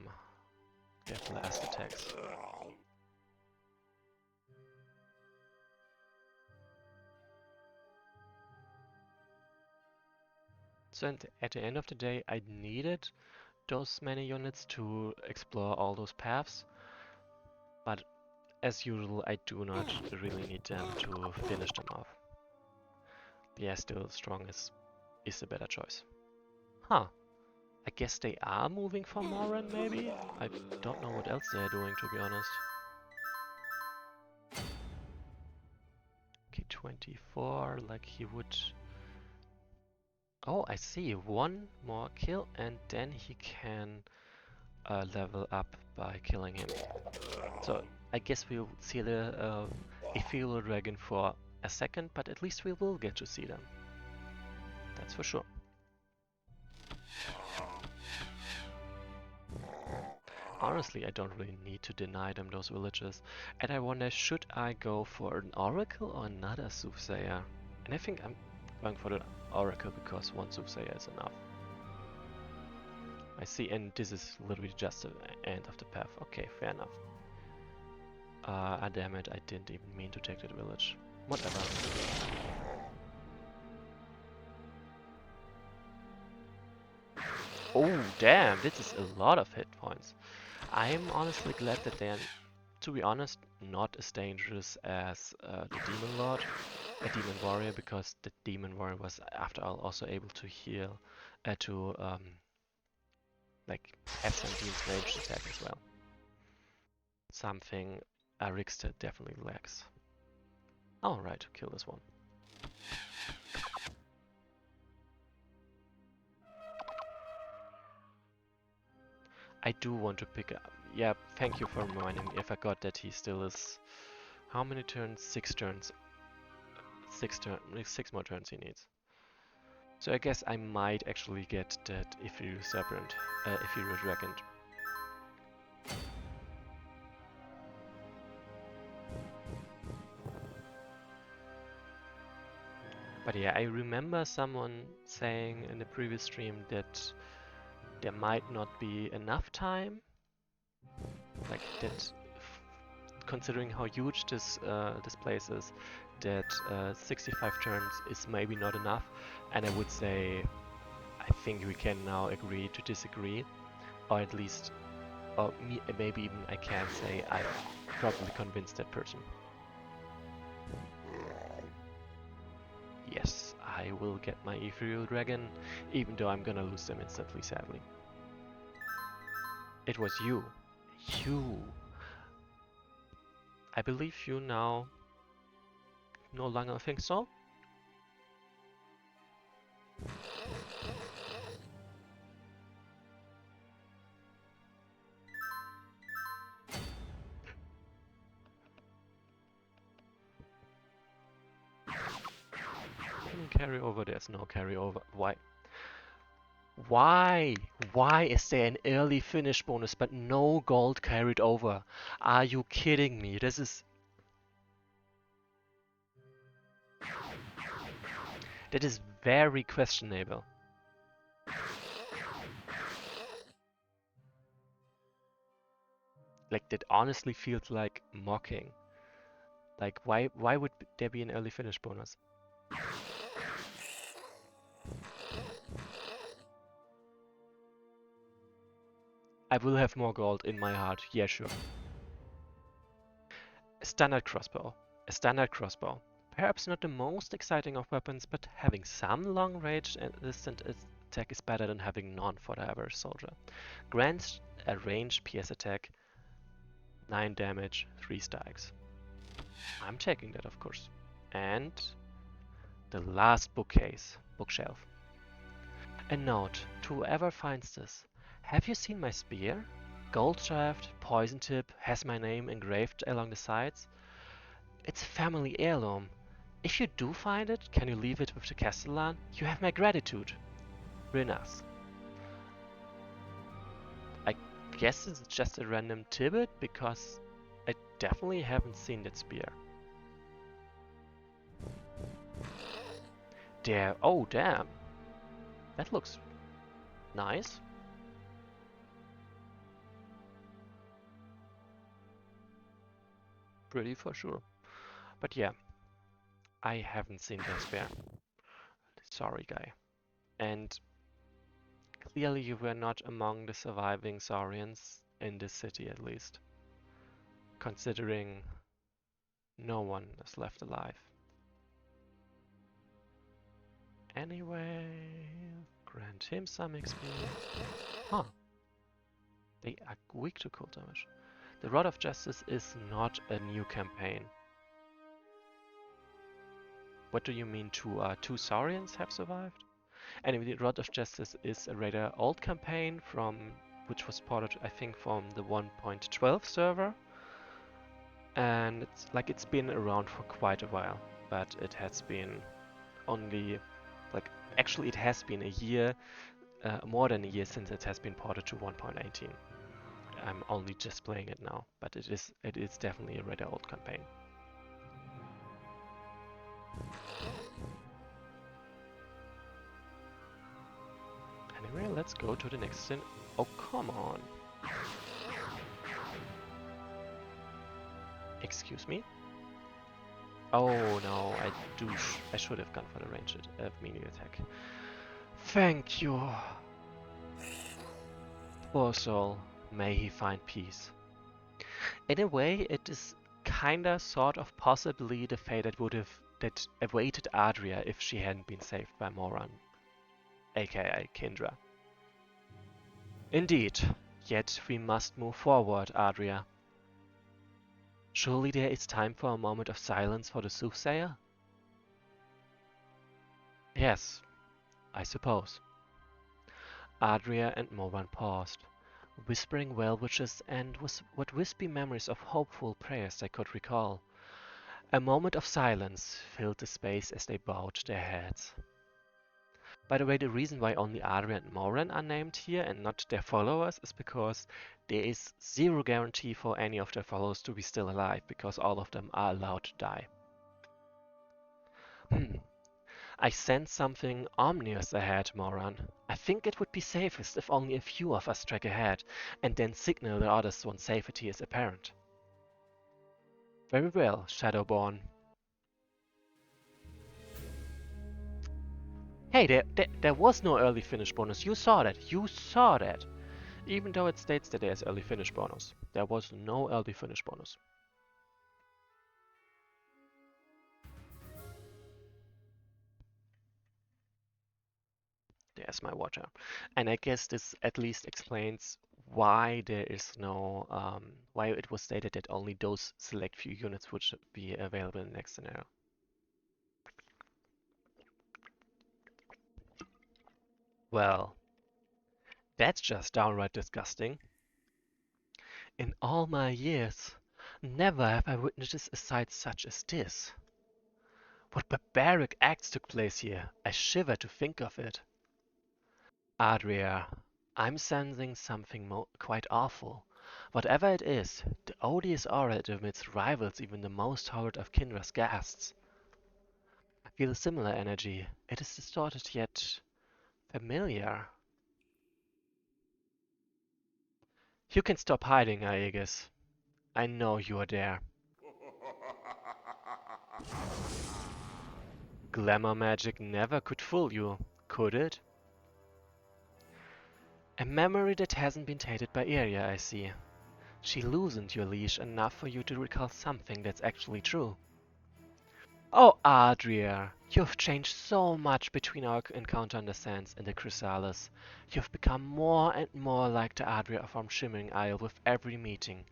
their blast attacks. So at the end of the day, I needed those many units to explore all those paths, but as usual, I do not really need them to finish them off. Yeah, still strong is a better choice. Huh. I guess they are moving for Moran, maybe? I don't know what else they're doing, to be honest. Okay, 24, like he would... Oh, I see. One more kill, and then he can level up by killing him. So, I guess we'll see the Ethereal Dragon for a second, but at least we will get to see them. That's for sure. Honestly, I don't really need to deny them those villages. And I wonder, should I go for an Oracle or another Soothsayer? And I think I'm going for the Oracle because one Soothsayer is enough. I see, and this is literally just the end of the path. Okay, fair enough. Damn it, I didn't even mean to take that village. Whatever. Oh, damn, this is a lot of hit points. I'm honestly glad that they're, to be honest, not as dangerous as the Demon Lord, a Demon Warrior, because the Demon Warrior was, after all, also able to heal, like S17's ranged attack as well. Something Arixta definitely lacks. Alright, kill this one. I do want to pick up. Yeah, thank you for reminding me. I forgot that he still is. How many turns? 6 turns. 6 more turns he needs. So I guess I might actually get that Ethereal Serpent, Ethereal Dragon. But yeah, I remember someone saying in the previous stream that there might not be enough time. Like that, considering how huge this place is, that 65 turns is maybe not enough. And I would say, I think we can now agree to disagree, or at least, or maybe even I can say I've probably convinced that person. Yes, I will get my Ethereal Dragon, even though I'm gonna lose them instantly, sadly. It was you. You. I believe you now no longer think so? Carry over, there's no carryover. Why? Why? Why is there an early finish bonus but no gold carried over? Are you kidding me? This is... That is very questionable. Like, that honestly feels like mocking. Like, why would there be an early finish bonus? I will have more gold in my heart. Yeah, sure. A standard crossbow. A standard crossbow. Perhaps not the most exciting of weapons, but having some long range and distant attack is better than having none for the average soldier. Grants a ranged PS attack, 9 damage, 3 stacks. I'm taking that, of course. And the last bookshelf. A note to whoever finds this. Have you seen my spear? Gold shaft, poison tip, has my name engraved along the sides. It's a family heirloom. If you do find it, can you leave it with the Castellan? You have my gratitude. Rinas. I guess it's just a random tidbit because I definitely haven't seen that spear. There. Oh, damn. That looks nice. Pretty for sure. But yeah, I haven't seen that spear. Sorry, guy. And clearly you were not among the surviving Saurians, in this city at least. Considering no one is left alive. Anyway, grant him some experience. Huh. They are weak to cold damage. The Rod of Justice is not a new campaign. What do you mean two Saurians have survived? Anyway, the Rod of Justice is a rather old campaign which was ported, I think, from the 1.12 server. And it's been around for quite a while, but it has been only, actually it has been a year, more than a year since it has been ported to 1.18. I'm only just playing it now, but it is definitely a rather old campaign. Anyway, let's go to the next scene. Oh, come on. Excuse me? Oh no, I should have gone for the ranged melee attack. Thank you. Poor soul, may he find peace. In a way, it is kinda sort of possibly the fate that awaited Adria if she hadn't been saved by Moran, aka Kindra. Indeed, yet we must move forward, Adria. Surely there is time for a moment of silence for the soothsayer? Yes, I suppose. Adria and Moran paused. whispering well-wishes and what wispy memories of hopeful prayers I could recall. A moment of silence filled the space as they bowed their heads. By the way, the reason why only Adria and Moran are named here and not their followers is because there is zero guarantee for any of their followers to be still alive, because all of them are allowed to die. I sense something ominous ahead, Moran. I think it would be safest if only a few of us trek ahead, and then signal the others once safety is apparent. Very well, Shadowborn. Hey, there was no early finish bonus. You saw that. You saw that. Even though it states that there's early finish bonus. There was no early finish bonus. There's my water. And I guess this at least explains why there is no, why it was stated that only those select few units would be available in the next scenario. Well, that's just downright disgusting. In all my years, never have I witnessed a sight such as this. What barbaric acts took place here? I shiver to think of it. Adria, I'm sensing something quite awful. Whatever it is, the odious aura it emits rivals even the most horrid of Kindra's ghasts. I feel a similar energy. It is distorted yet familiar. You can stop hiding, Aegis. I know you are there. Glamour magic never could fool you, could it? A memory that hasn't been tainted by Iria, I see. She loosened your leash enough for you to recall something that's actually true. Oh, Adria, you've changed so much between our encounter on the sands and the chrysalis. You've become more and more like the Adria from Shimmering Isle with every meeting.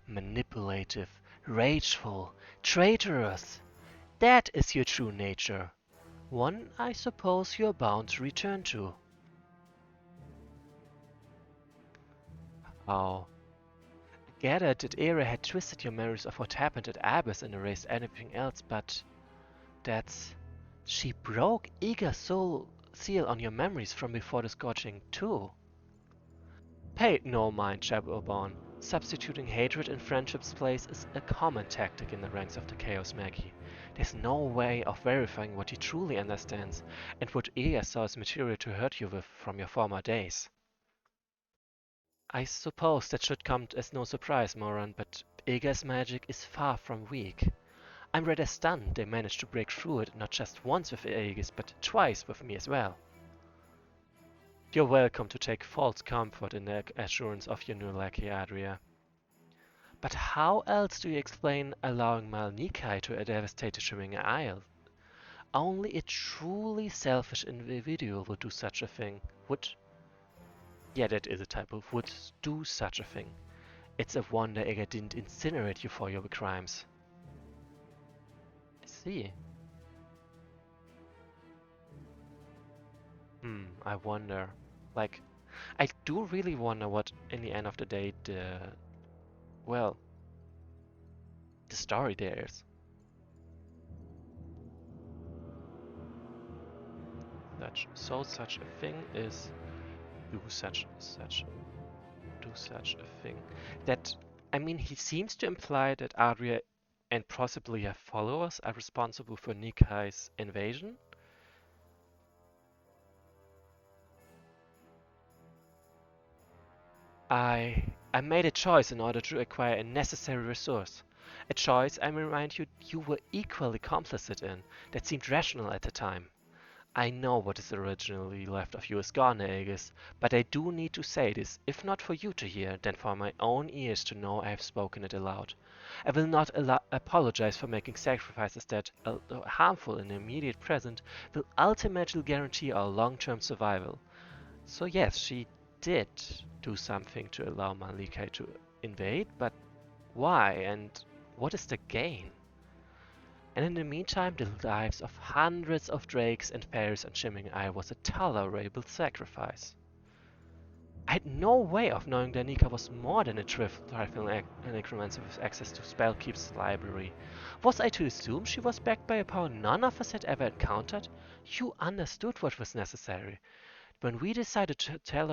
Manipulative, rageful, traitorous. That is your true nature. One I suppose you're bound to return to. Oh. I gathered that Era had twisted your memories of what happened at Abyss and erased anything else, but that's... She broke Eager's soul seal on your memories from before the scorching too. Pay it no mind, Shadowborn. Substituting hatred in friendship's place is a common tactic in the ranks of the Chaos Magi. There's no way of verifying what he truly understands, and what Eger saw as material to hurt you with from your former days. I suppose that should come as no surprise, Moran, but Eger's magic is far from weak. I'm rather stunned they managed to break through it not just once with Aegis, but twice with me as well. You're welcome to take false comfort in the assurance of your new lackey, Adria. But how else do you explain allowing Malnikai to devastate the Shimmering Isle? Only a truly selfish individual would do such a thing. Yeah, that is a typo. Would do such a thing. It's a wonder Ega didn't incinerate you for your crimes. I see. I wonder. Like, I do really wonder what, in the end of the day, well, the story there is. Such a thing is do such a thing. That, I mean, he seems to imply that Adria and possibly her followers are responsible for Nikai's invasion. I made a choice in order to acquire a necessary resource. A choice, I remind you, you were equally complicit in, that seemed rational at the time. I know what is originally left of you is gone, Aegis, but I do need to say this, if not for you to hear, then for my own ears to know I have spoken it aloud. I will not apologize for making sacrifices that, although harmful in the immediate present, will ultimately guarantee our long-term survival. So yes, she did do something to allow Malika to invade, but why and what is the gain? And in the meantime, the lives of hundreds of drakes and fairies on Shimmering Isle was a tolerable sacrifice. I had no way of knowing Danica was more than a trifling necromancer with access to Spellkeep's library. Was I to assume she was backed by a power none of us had ever encountered? You understood what was necessary. When we decided to tell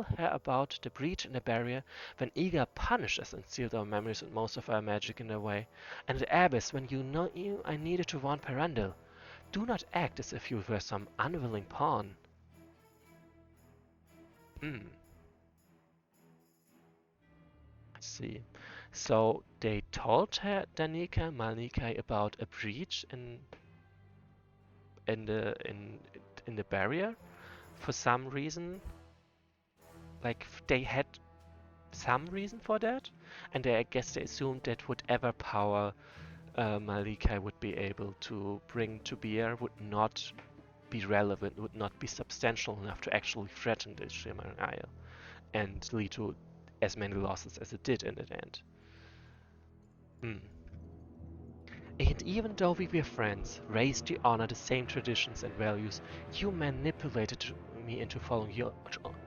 her about the breach in the barrier, when Iga punished us and sealed our memories and most of our magic in their way, and the abyss when you knew I needed to warn Perandil. Do not act as if you were some unwilling pawn. Hmm, I see. So they told her, Danica, Malnika, about a breach in the in in the barrier for some reason. Like they had some reason for that, and I guess they assumed that whatever power Malika would be able to bring to bear would not be relevant, would not be substantial enough to actually threaten the Shimmering Isle and lead to as many losses as it did in the end. Hmm. And even though we were friends, raised to honor the same traditions and values, you manipulated me into following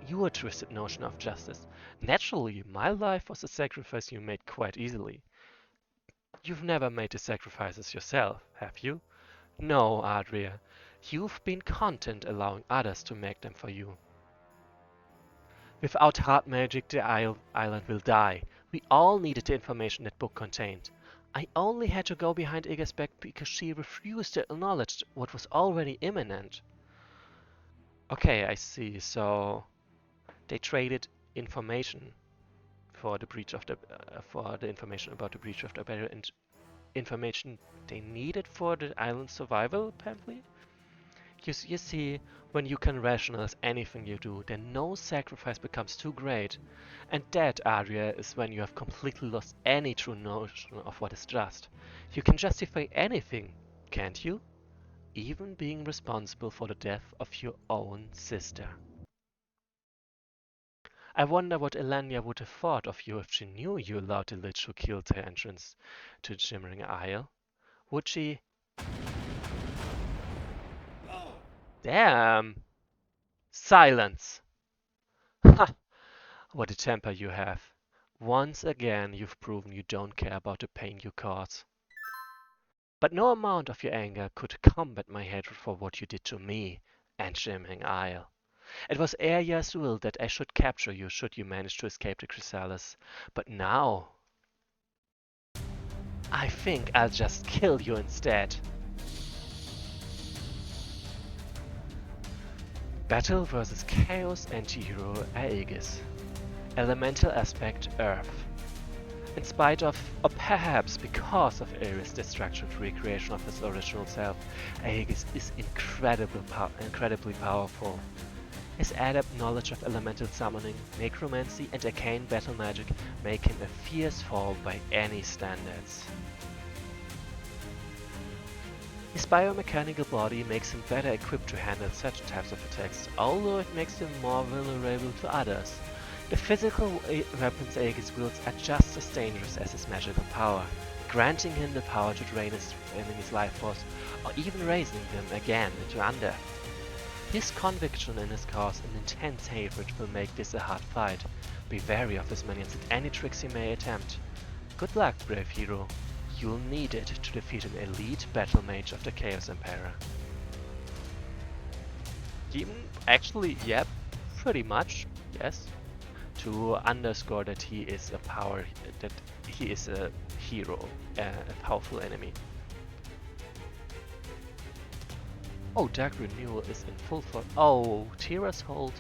your twisted notion of justice. Naturally, my life was a sacrifice you made quite easily. You've never made the sacrifices yourself, have you? No, Adria. You've been content allowing others to make them for you. Without hard magic, the island will die. We all needed the information that book contained. I only had to go behind Iga's back because she refused to acknowledge what was already imminent. Okay, I see. So they traded information for the breach of for the information about the breach of the barrier and information they needed for the island's survival, apparently. You see, when you can rationalize anything you do, then no sacrifice becomes too great. And that, Arya, is when you have completely lost any true notion of what is just. You can justify anything, can't you? Even being responsible for the death of your own sister. I wonder what Elenia would have thought of you if she knew you allowed the Lich who killed her entrance to the Shimmering Isle. Would she... Damn! Silence! Ha! What a temper you have. Once again you've proven you don't care about the pain you cause. But no amount of your anger could combat my hatred for what you did to me and Shimmering Isle. It was Arya's will that I should capture you should you manage to escape the chrysalis. But now... I think I'll just kill you instead. Battle versus Chaos anti-hero Aegis. Elemental aspect Earth. In spite of, or perhaps because of Ares' destruction and recreation of his original self, Aegis is incredibly powerful. His adept knowledge of elemental summoning, necromancy and arcane battle magic make him a fierce foe by any standards. His biomechanical body makes him better equipped to handle such types of attacks, although it makes him more vulnerable to others. The physical weapons Aegis wields are just as dangerous as his magical power, granting him the power to drain his enemy's life force, or even raising them again into undeath. His conviction in his cause and intense hatred will make this a hard fight. Be wary of his minions and any tricks he may attempt. Good luck, brave hero. You'll need it to defeat an elite battle mage of the Chaos Emperor. Actually, yep, pretty much, yes. To underscore that he is a hero, a powerful enemy. Oh, Dark Renewal is in full force. Oh, Tira's hold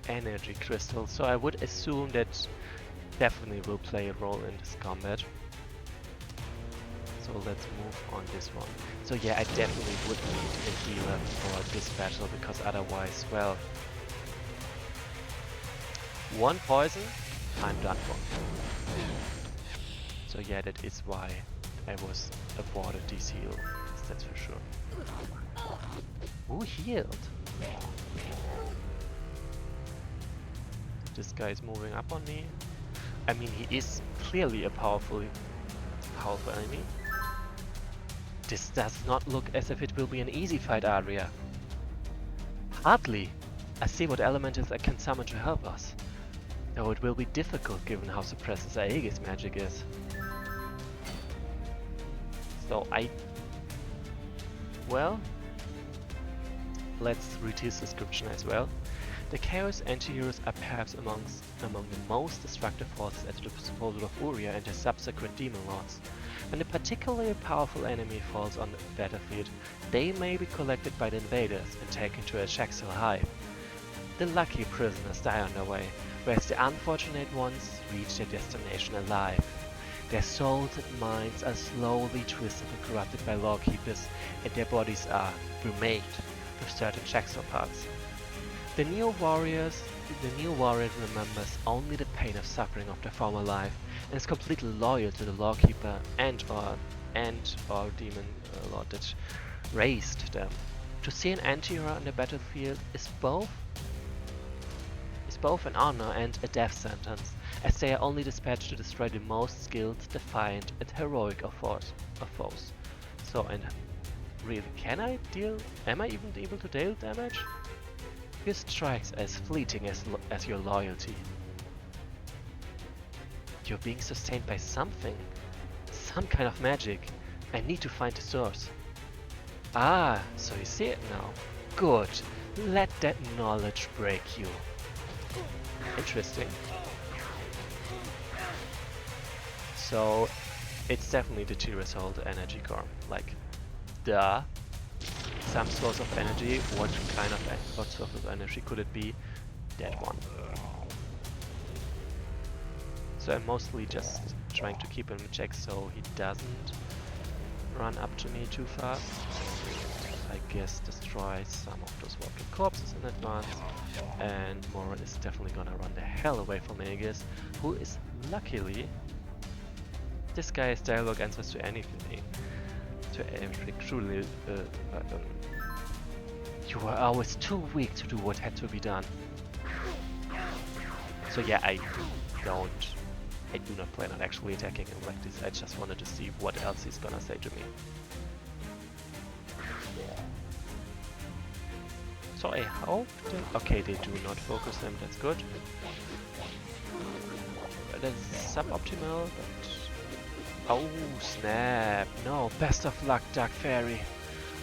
energy crystal, so I would assume that definitely will play a role in this combat. So let's move on this one. So yeah, I definitely would need a healer for this battle because otherwise, well, one poison, I'm done for. So yeah, that is why I was awarded this heal, that's for sure. Who healed? This guy is moving up on me. I mean, he is clearly a powerful enemy. This does not look as if it will be an easy fight, Arya. Hardly. I see what elementals I can summon to help us. Though it will be difficult given how suppressive Aegis's magic is. So well, let's read his description as well. The Chaos Anti-Heroes are perhaps among the most destructive forces at the disposal of Uria and his subsequent Demon Lords. When a particularly powerful enemy falls on the battlefield, they may be collected by the invaders and taken to a Shaxel hive. The lucky prisoners die on their way, whereas the unfortunate ones reach their destination alive. Their souls and minds are slowly twisted and corrupted by lawkeepers, and their bodies are remade with certain Shaxel parts. The new warrior remembers only the pain of suffering of their former life and is completely loyal to the lawkeeper and or demon lord that raised them. To see an anti-hero on the battlefield is both an honor and a death sentence, as they are only dispatched to destroy the most skilled, defiant, and heroic of foes. So, and really, am I even able to deal damage? Your strikes as fleeting as your loyalty. You're being sustained by something. Some kind of magic. I need to find the source. Ah, so you see it now. Good. Let that knowledge break you. Interesting. So, it's definitely the T-Resolve energy core. Like, duh. Some source of energy. What source of energy could it be? That one. So I'm mostly just trying to keep him in check so he doesn't run up to me too fast. I guess destroy some of those walking corpses in advance. And Moran is definitely gonna run the hell away from Aegis, who is luckily... This guy's dialogue answers to anything. Truly, you were always too weak to do what had to be done. So yeah, I do not plan on actually attacking him like this. I just wanted to see what else he's gonna say to me. So I hope okay, they do not focus him, that's good. That's suboptimal, but... Oh, snap. No, best of luck, Dark Fairy.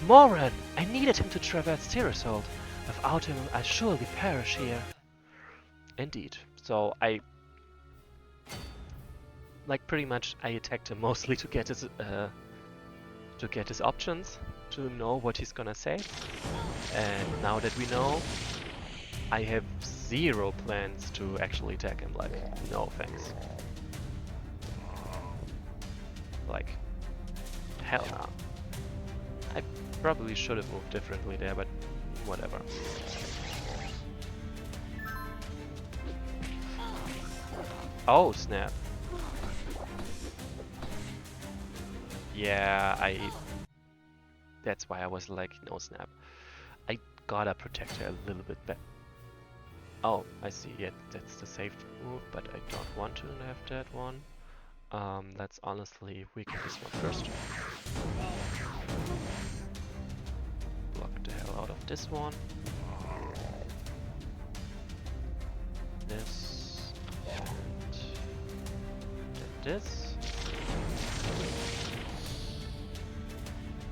Moran! I needed him to traverse T-Resolve. Without him, I'll surely perish here. Indeed. So I... Like, pretty much, I attacked him mostly to get his options, to know what he's gonna say. And now that we know, I have zero plans to actually attack him. Like, no thanks. Like, hell no. I probably should have moved differently there, but whatever. Oh, snap. Yeah, that's why I was like, no snap. I gotta protect her a little bit better. Oh, I see, yeah, that's the safe move, but I don't want to have that one. Let's honestly weaken this one first. Block the hell out of this one. This. And this.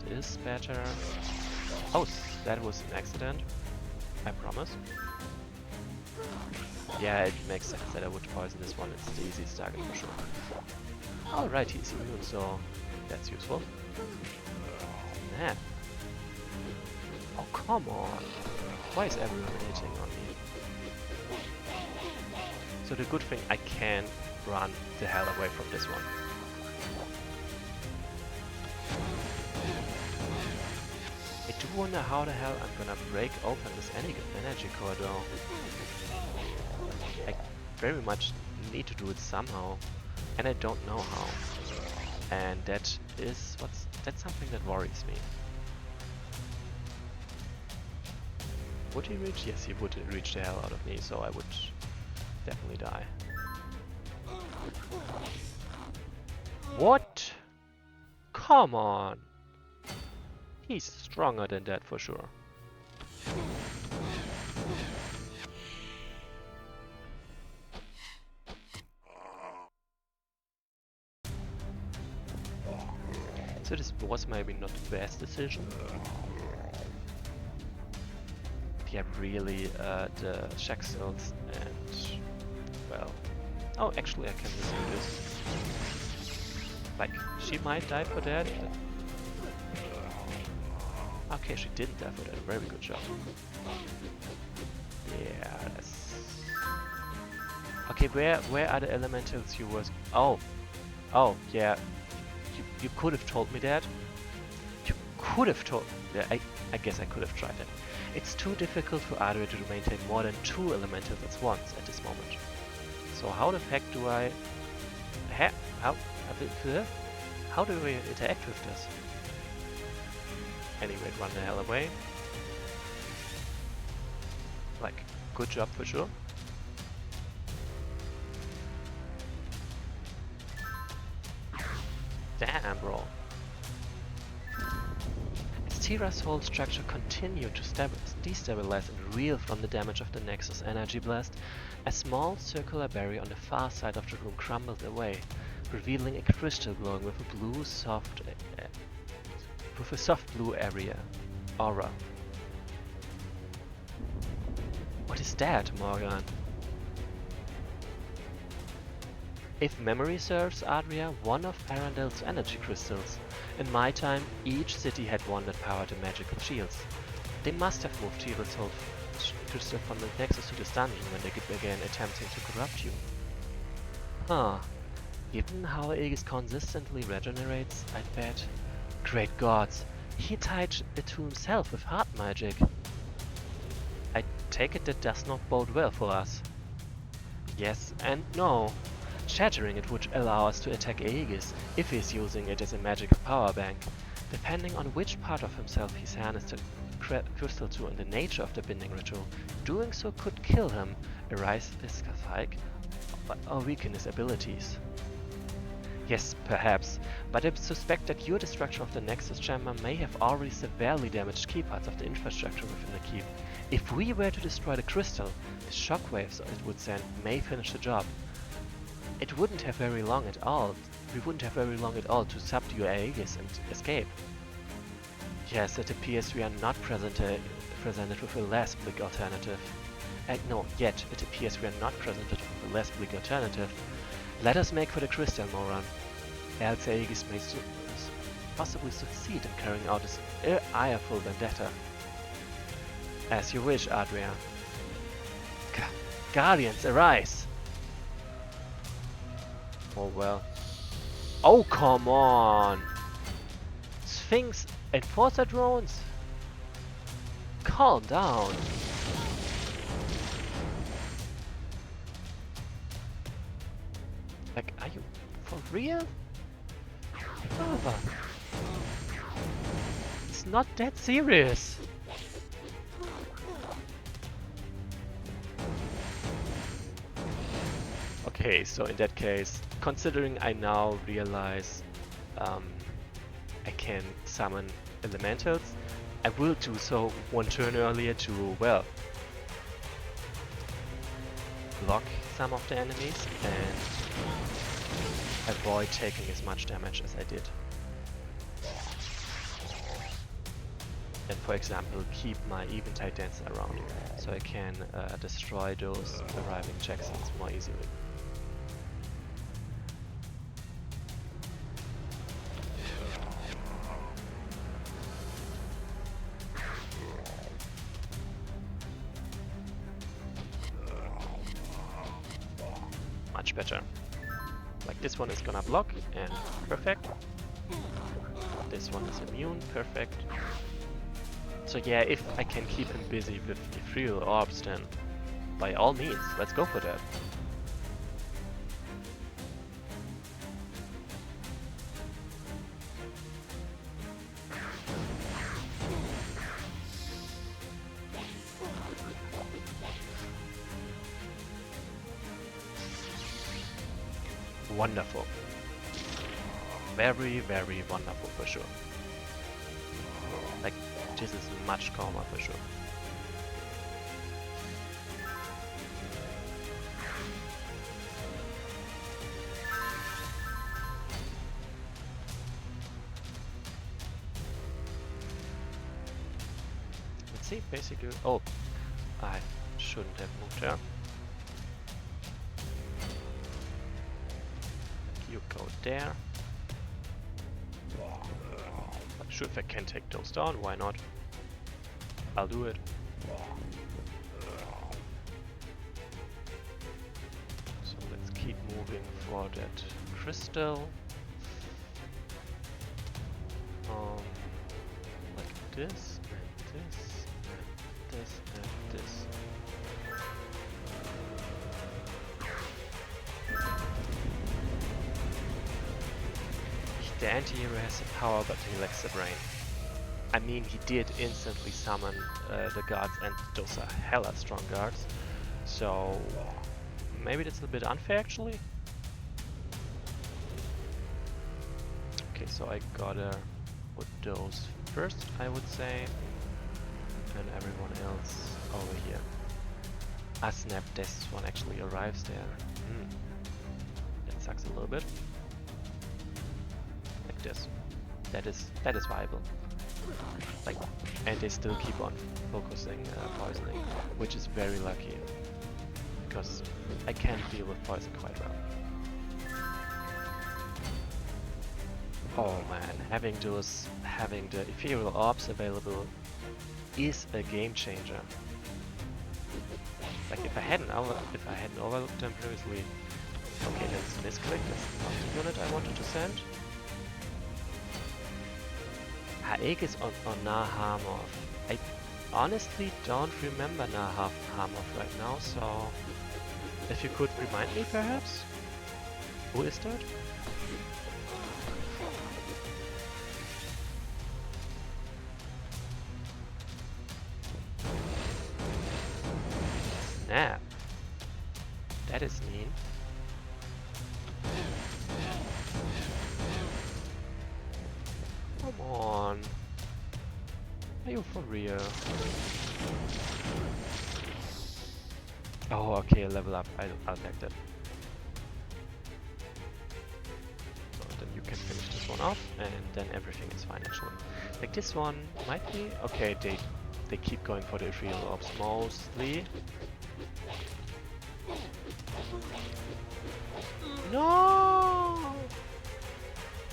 This better. Oh, that was an accident. I promise. Yeah, it makes sense that I would poison this one. It's the easiest target for sure. Alright, he's immune, so that's useful. Nah. Oh, come on. Why is everyone hitting on me? So the good thing, I can run the hell away from this one. I do wonder how the hell I'm gonna break open this energy core though. I very much need to do it somehow, and I don't know how. And that's something that worries me. Would he reach? Yes, he would reach the hell out of me, so I would definitely die. What? Come on! He's stronger than that for sure. So this was maybe not the best decision. Yeah, really, the check cells and, well... Oh, actually I can just do this. Like, she might die for that. Okay, she didn't die for that. Very good job. Yeah, that's... Okay, where are the elementals you was... Oh, yeah. You could have told me that. You could have told... Yeah, I guess I could have tried that. It's too difficult for Adria to maintain more than 2 elementals at once at this moment. So how the heck do I... How do we interact with this? Anyway, run the hell away. Like, good job for sure. Damn, bro. As Tira's whole structure continued to destabilize and reel from the damage of the Nexus energy blast, a small circular barrier on the far side of the room crumbled away, revealing a crystal glowing with a soft blue aura. What is that, Morgan? If memory serves, Adria, one of Arandel's energy crystals. In my time, each city had one that powered the magical shields. They must have moved Tira's whole crystal from the Nexus to this dungeon when they began attempting to corrupt you. Huh. Given how Aegis consistently regenerates, I'd bet. Great gods, he tied it to himself with heart magic. I take it that does not bode well for us. Yes and no. Shattering it would allow us to attack Aegis if he's using it as a magical power bank. Depending on which part of himself he's harnessed the crystal to and the nature of the binding ritual, doing so could kill him, erase his spike, or weaken his abilities. Yes, perhaps, but I suspect that your destruction of the Nexus chamber may have already severely damaged key parts of the infrastructure within the keep. If we were to destroy the crystal, the shockwaves it would send may finish the job. It wouldn't have very long at all. We wouldn't have very long at all to subdue Aegis and escape. Yes, it appears we are not presented with a less bleak alternative. No, yet it appears we are not presented with a less bleak alternative. Let us make for the crystal, Moran. Else Aegis may possibly succeed in carrying out his ireful vendetta. As you wish, Adria. Guardians, arise! Oh well. Oh, come on! Sphinx Enforcer drones? Calm down. Like, are you for real? Oh. It's not that serious. Okay, so in that case, considering I now realize I can summon elementals, I will do so one turn earlier to, well, block some of the enemies and avoid taking as much damage as I did. And for example, keep my Eventide Dancer around, so I can destroy those arriving checksums more easily. Much better. Like this one is gonna block and perfect. This one is immune, perfect. So yeah, if I can keep him busy with ethereal orbs, then by all means, let's go for that. Wonderful. Very, very wonderful for sure. Like, this is much calmer for sure. see, basically... Oh, I shouldn't have moved there. You go there. Not sure if I can take those down, why not? I'll do it. So let's keep moving for that crystal. Like this, and this, and this, and this. The anti-hero has the power, but he lacks the brain. I mean, he did instantly summon the guards, and those are hella strong guards. So maybe that's a bit unfair, actually. Okay, so I gotta put those first, I would say, and everyone else over here. Ah, snap! This one actually arrives there. That sucks a little bit. Like this. That is viable. Like, and they still keep on focusing poisoning, which is very lucky because I can deal with poison quite well. Oh man, having the ethereal orbs available is a game changer. Like if I hadn't overlooked them previously. Okay, let's misclick. That's not the unit I wanted to send. Aegis on Nahamoth. I honestly don't remember Nahamoth right now, so if you could remind me perhaps? Who is that? Snap. That is mean. Come on. Are you for real? Oh, okay, level up. I'll take that. So then you can finish this one off, and then everything is fine actually. Like this one might be okay. They keep going for the ethereal orbs mostly. No.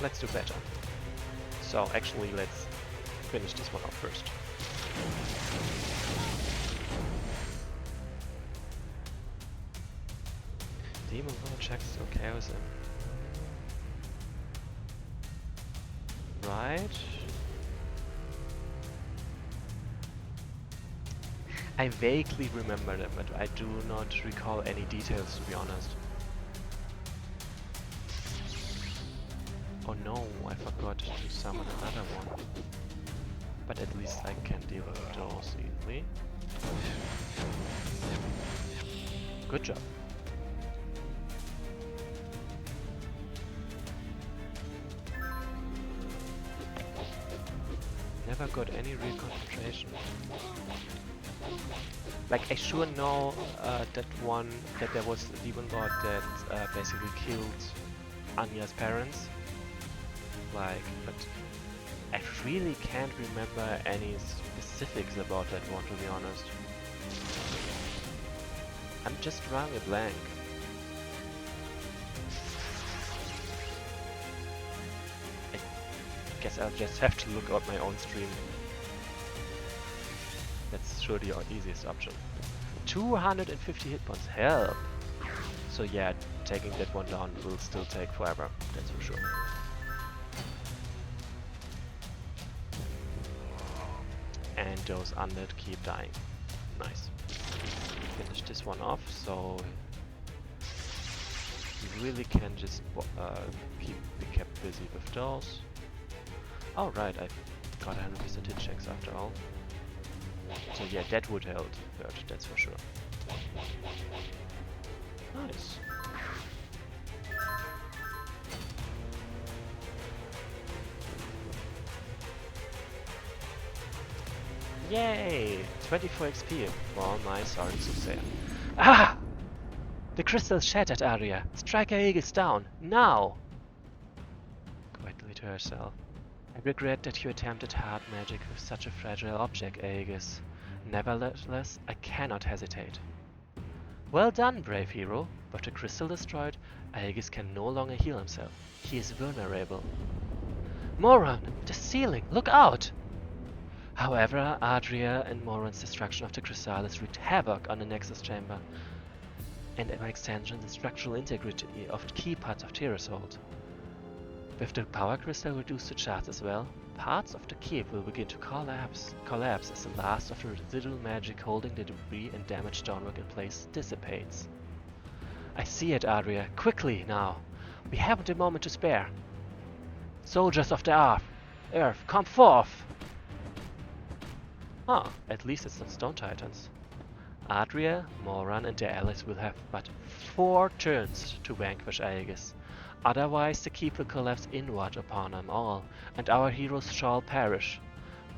Let's do better. So actually, let's finish this one off first. Demon Lord checks still chaos in. Right. I vaguely remember them, but I do not recall any details, to be honest. Oh no, I forgot to summon another one. But at least I can deal with those easily. Good job. Never got any real concentration. Like, I sure know that there was a demon lord that basically killed Anya's parents. Like, but I really can't remember any specifics about that one, to be honest. I'm just drawing a blank. I guess I'll just have to look at my own stream. That's sure the easiest option. 250 hit points, help! So yeah, taking that one down will still take forever, that's for sure. And those undead keep dying. Nice. Finish this one off, so you really can just be kept busy with those. Oh right, I got 100% hit checks after all. So yeah, that would hurt, that's for sure. Nice. Yay! 24 XP. Well, my sorry to say. Ah! The crystal shattered area. Striker Aegis down. Now! Quietly to herself. I regret that you attempted hard magic with such a fragile object, Aegis. Nevertheless, I cannot hesitate. Well done, brave hero. With the crystal destroyed, Aegis can no longer heal himself. He is vulnerable. Moran! The ceiling! Look out! However, Adria and Moran's destruction of the Chrysalis wreaked havoc on the Nexus Chamber, and by extension the structural integrity of key parts of Terrasold. With the power crystal reduced to shards as well, parts of the keep will begin to collapse as the last of the residual magic holding the debris and damaged stonework in place dissipates. I see it, Adria. Quickly, now. We haven't a moment to spare. Soldiers of the Earth, come forth! Ah, at least it's not Stone Titans. Adria, Moran and their allies will have but 4 turns to vanquish Aegis. Otherwise the keep will collapse inward upon them all, and our heroes shall perish.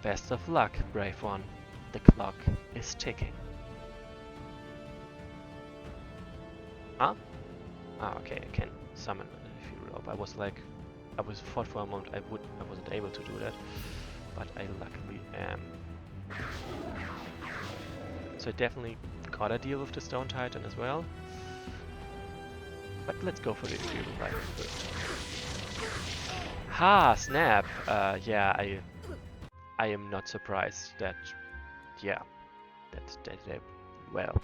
Best of luck, brave one. The clock is ticking. Huh? Ah, okay, I can summon a hero. I was thought for a moment I wasn't able to do that, but I luckily am. So I definitely gotta deal with the Stone Titan as well. But let's go for the Imperial Rifle first. Ha! Snap! Yeah, I am not surprised that... Yeah. That well...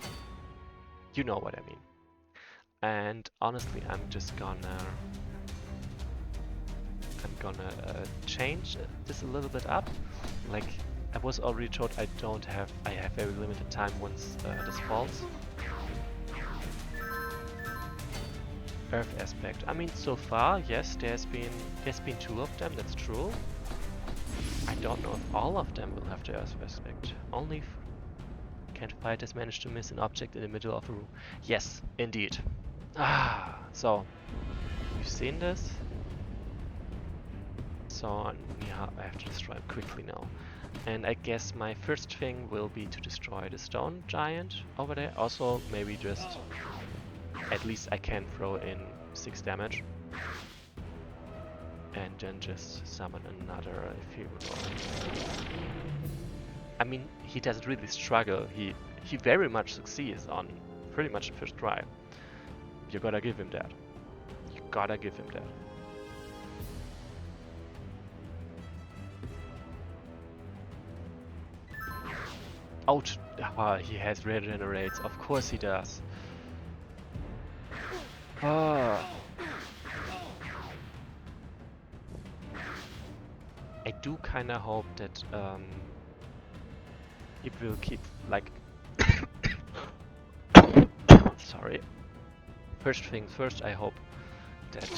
You know what I mean. And honestly, I'm gonna change this a little bit up. Like, I was already told I have very limited time once this falls. Earth aspect. I mean, so far, yes, there's been 2 of them, that's true. I don't know if all of them will have the Earth aspect. Only Campfire has managed to miss an object in the middle of a room. Yes, indeed. Ah, so you've seen this. So yeah, I have to destroy it quickly now. And I guess my first thing will be to destroy the stone giant over there. Also, maybe just at least I can throw in 6 damage. And then just summon another if he would. I mean, he doesn't really struggle. He very much succeeds on pretty much the first try. You gotta give him that. You gotta give him that. Ouch! He has regenerates. Of course he does. Ah. I do kinda hope that it will keep like. Sorry. First things first, I hope that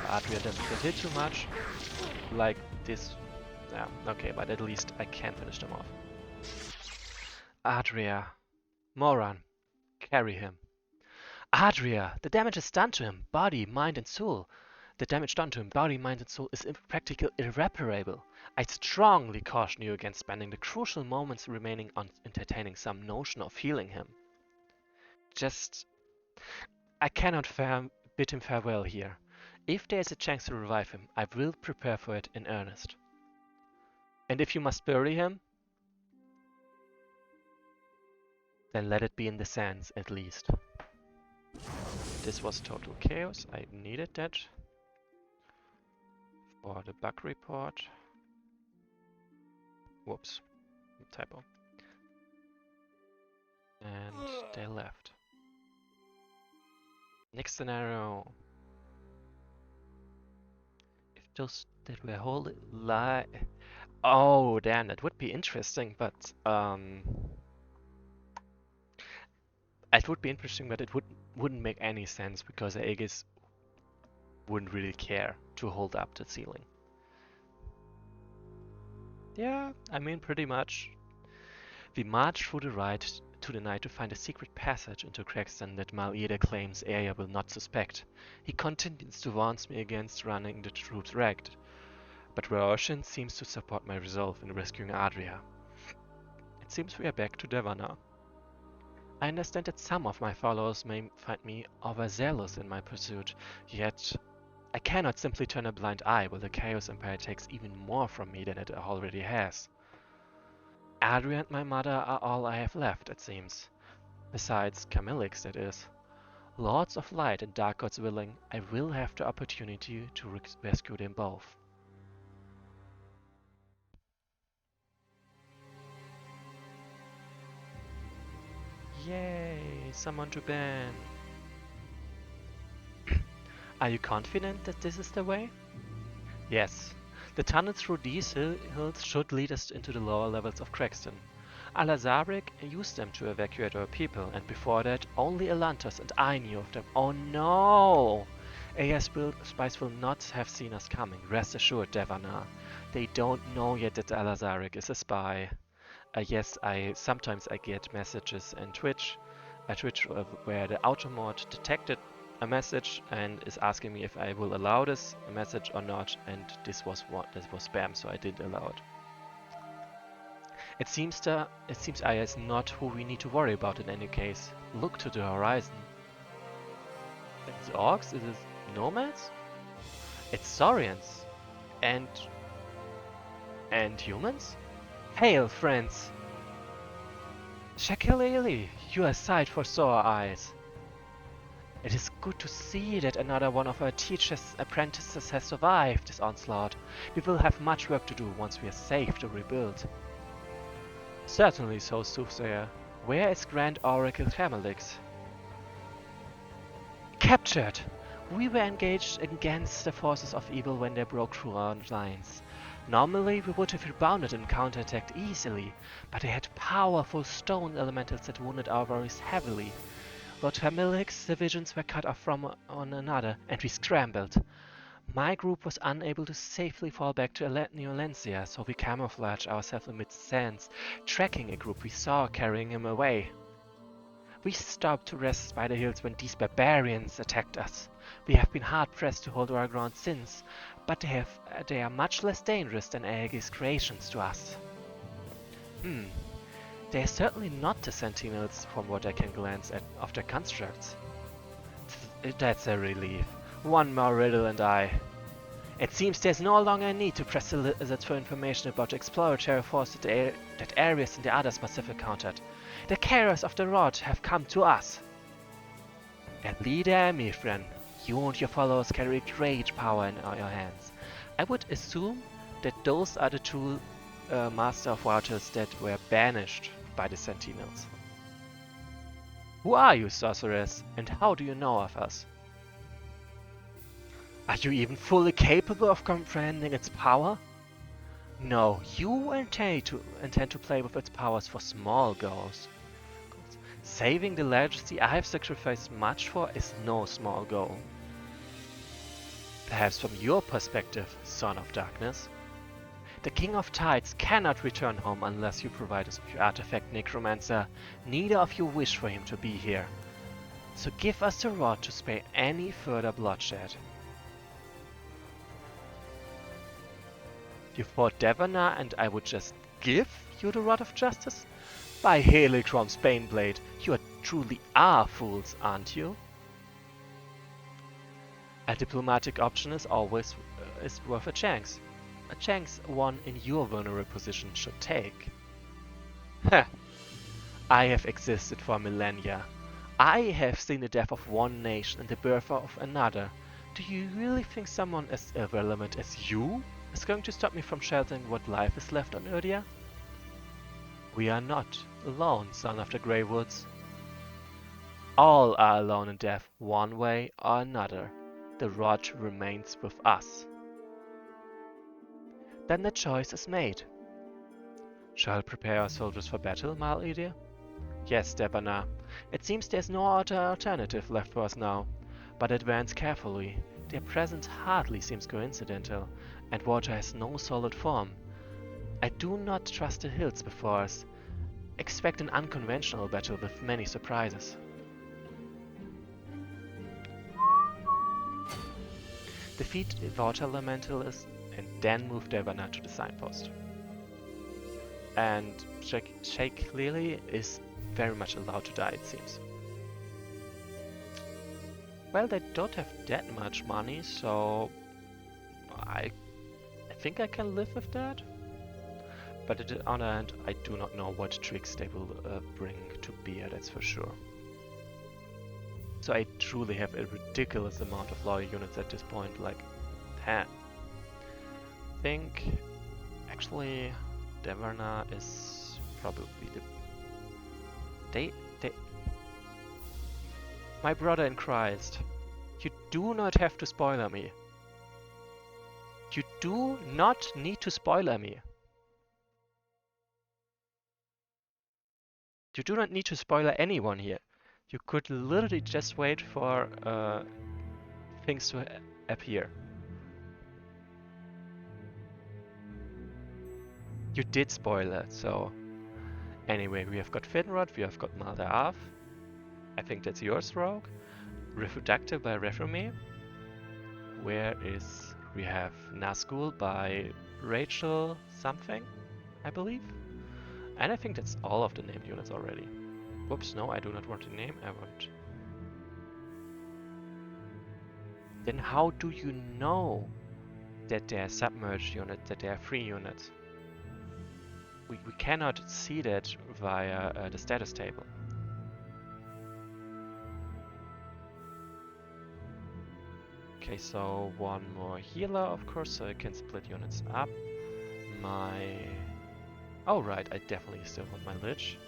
Adria doesn't get hit too much. Like this. Yeah, okay, but at least I can finish them off. Adria. Moran. Carry him. Adria! The damage is done to him, body, mind and soul. The damage done to him, body, mind and soul is practically irreparable. I strongly caution you against spending the crucial moments remaining on entertaining some notion of healing him. I cannot bid him farewell here. If there is a chance to revive him, I will prepare for it in earnest. And if you must bury him, then let it be in the sands at least. This was total chaos. I needed that for the bug report. Whoops, typo. And they left. Next scenario. If those that were whole lie. Oh damn, that would be interesting, but it would be interesting, but it wouldn't make any sense because Aegis wouldn't really care to hold up the ceiling. Yeah, I mean pretty much. We march through the night to find a secret passage into Cragston that Mal-Eder claims Aya will not suspect. He continues to warn me against running the troops ragged, but Roshan seems to support my resolve in rescuing Adria. It seems we are back to Devon now. I understand that some of my followers may find me overzealous in my pursuit, yet I cannot simply turn a blind eye while the Chaos Empire takes even more from me than it already has. Adria and my mother are all I have left, it seems. Besides Camillix, that is. Lords of Light and Dark Gods willing, I will have the opportunity to rescue them both. Yay, someone to ban. Are you confident that this is the way? Yes. The tunnel through these hills should lead us into the lower levels of Crexton. Alazaric used them to evacuate our people, and before that, only Elantos and I knew of them. Oh no! AS spies will not have seen us coming, rest assured, Devanar. They don't know yet that Alazaric is a spy. Yes, sometimes I get messages in Twitch, where the automod detected a message and is asking me if I will allow this message or not, and this was spam, so I didn't allow it. It seems Aya is not who we need to worry about in any case. Look to the horizon. It's orcs? Is it nomads? It's saurians. And humans? Hail, friends! Shakaleli, you are a sight for sore eyes. It is good to see that another one of our teacher's apprentices has survived this onslaught. We will have much work to do once we are safe to rebuild. Certainly so, Soothsayer. Where is Grand Oracle Camillix? Captured! We were engaged against the forces of evil when they broke through our lines. Normally we would have rebounded and counterattacked easily, but they had powerful stone elementals that wounded our warriors heavily. Lord Camillix's divisions were cut off from one another, and we scrambled. My group was unable to safely fall back to Neolencia, so we camouflaged ourselves amidst sands, tracking a group we saw carrying him away. We stopped to rest by the hills when these barbarians attacked us. We have been hard-pressed to hold our ground since, but they are much less dangerous than Aegis's creations to us. They are certainly not the Sentinels from what I can glance at of their constructs. That's a relief. One more riddle and It seems there's no longer a need to press the lizards for information about the exploratory force that Ares and the others must have encountered. The carriers of the rod have come to us. And leader Mithran, you and your followers carry great power in your hands. I would assume that those are the two Master of Waters that were banished by the Sentinels. Who are you, sorceress, and how do you know of us? Are you even fully capable of comprehending its power? No, you intend to play with its powers for small goals. Saving the legacy I have sacrificed much for is no small goal. Perhaps from your perspective, Son of Darkness. The King of Tides cannot return home unless you provide us with your artifact, Necromancer. Neither of you wish for him to be here. So give us the rod to spare any further bloodshed. You fought Devanar and I would just give you the Rod of Justice? By Helicrom's Baneblade, you truly are fools, aren't you? A diplomatic option is always worth a chance. A chance one in your vulnerable position should take. Heh! I have existed for millennia. I have seen the death of one nation and the birth of another. Do you really think someone as irrelevant as you is going to stop me from sheltering what life is left on Erdia? We are not alone, son of the Grey Woods. All are alone in death, one way or another. The rod remains with us. Then the choice is made. Shall I prepare our soldiers for battle, Mal-Edir? Yes, Devanar. It seems there's no other alternative left for us now. But advance carefully. Their presence hardly seems coincidental, and water has no solid form. I do not trust the hills before us. Expect an unconventional battle with many surprises. Defeat the water elementalist and then move Devanar to the signpost. And Sheikh Lily is very much allowed to die, it seems. Well, they don't have that much money, so I think I can live with that. But on the other hand, I do not know what tricks they will bring to bear, that's for sure. So I truly have a ridiculous amount of loyal units at this point, like 10. I think actually Deverna is probably the... They... My brother in Christ, you do not have to spoiler me. You do not need to spoiler me. You do not need to spoiler anyone here. You could literally just wait for things to appear. You did spoiler, so... Anyway, we have got Finrod, we have got Maldav. I think that's yours, Rogue. Reproductive by Reframe. Where is... We have Nazgul by Rachel something, I believe. And I think that's all of the named units already. Whoops, no, I do not want to name, I want... Then how do you know that they are submerged units, that they are free units? We cannot see that via the status table. Okay, so one more healer, of course, so I can split units up. Oh right, I definitely still want my Lich.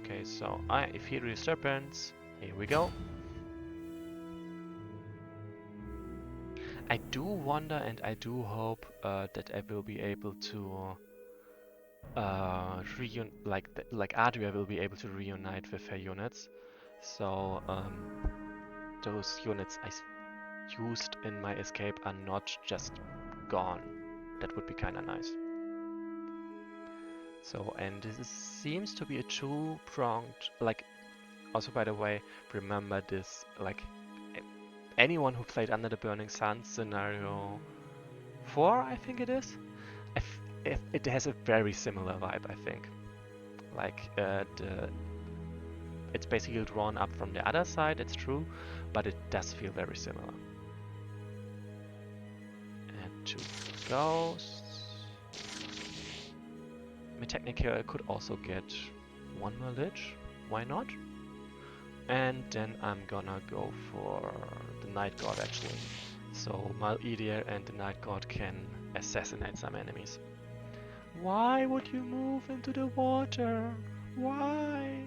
Okay, so Ethereal Serpents, here we go. I do wonder and I do hope that I will be able to like Adria will be able to reunite with her units. So those units I used in my escape are not just gone. That would be kinda nice. So, and this seems to be a two-pronged, like, also by the way, remember this, like, anyone who played Under the Burning Sun scenario 4, I think it is, it has a very similar vibe, I think. Like, it's basically drawn up from the other side, it's true, but it does feel very similar. And 2 ghosts. I mean, technically I could also get 1 more Lich, why not? And then I'm gonna go for the Night God actually. So Mal-Edir and the Night God can assassinate some enemies. Why would you move into the water? Why?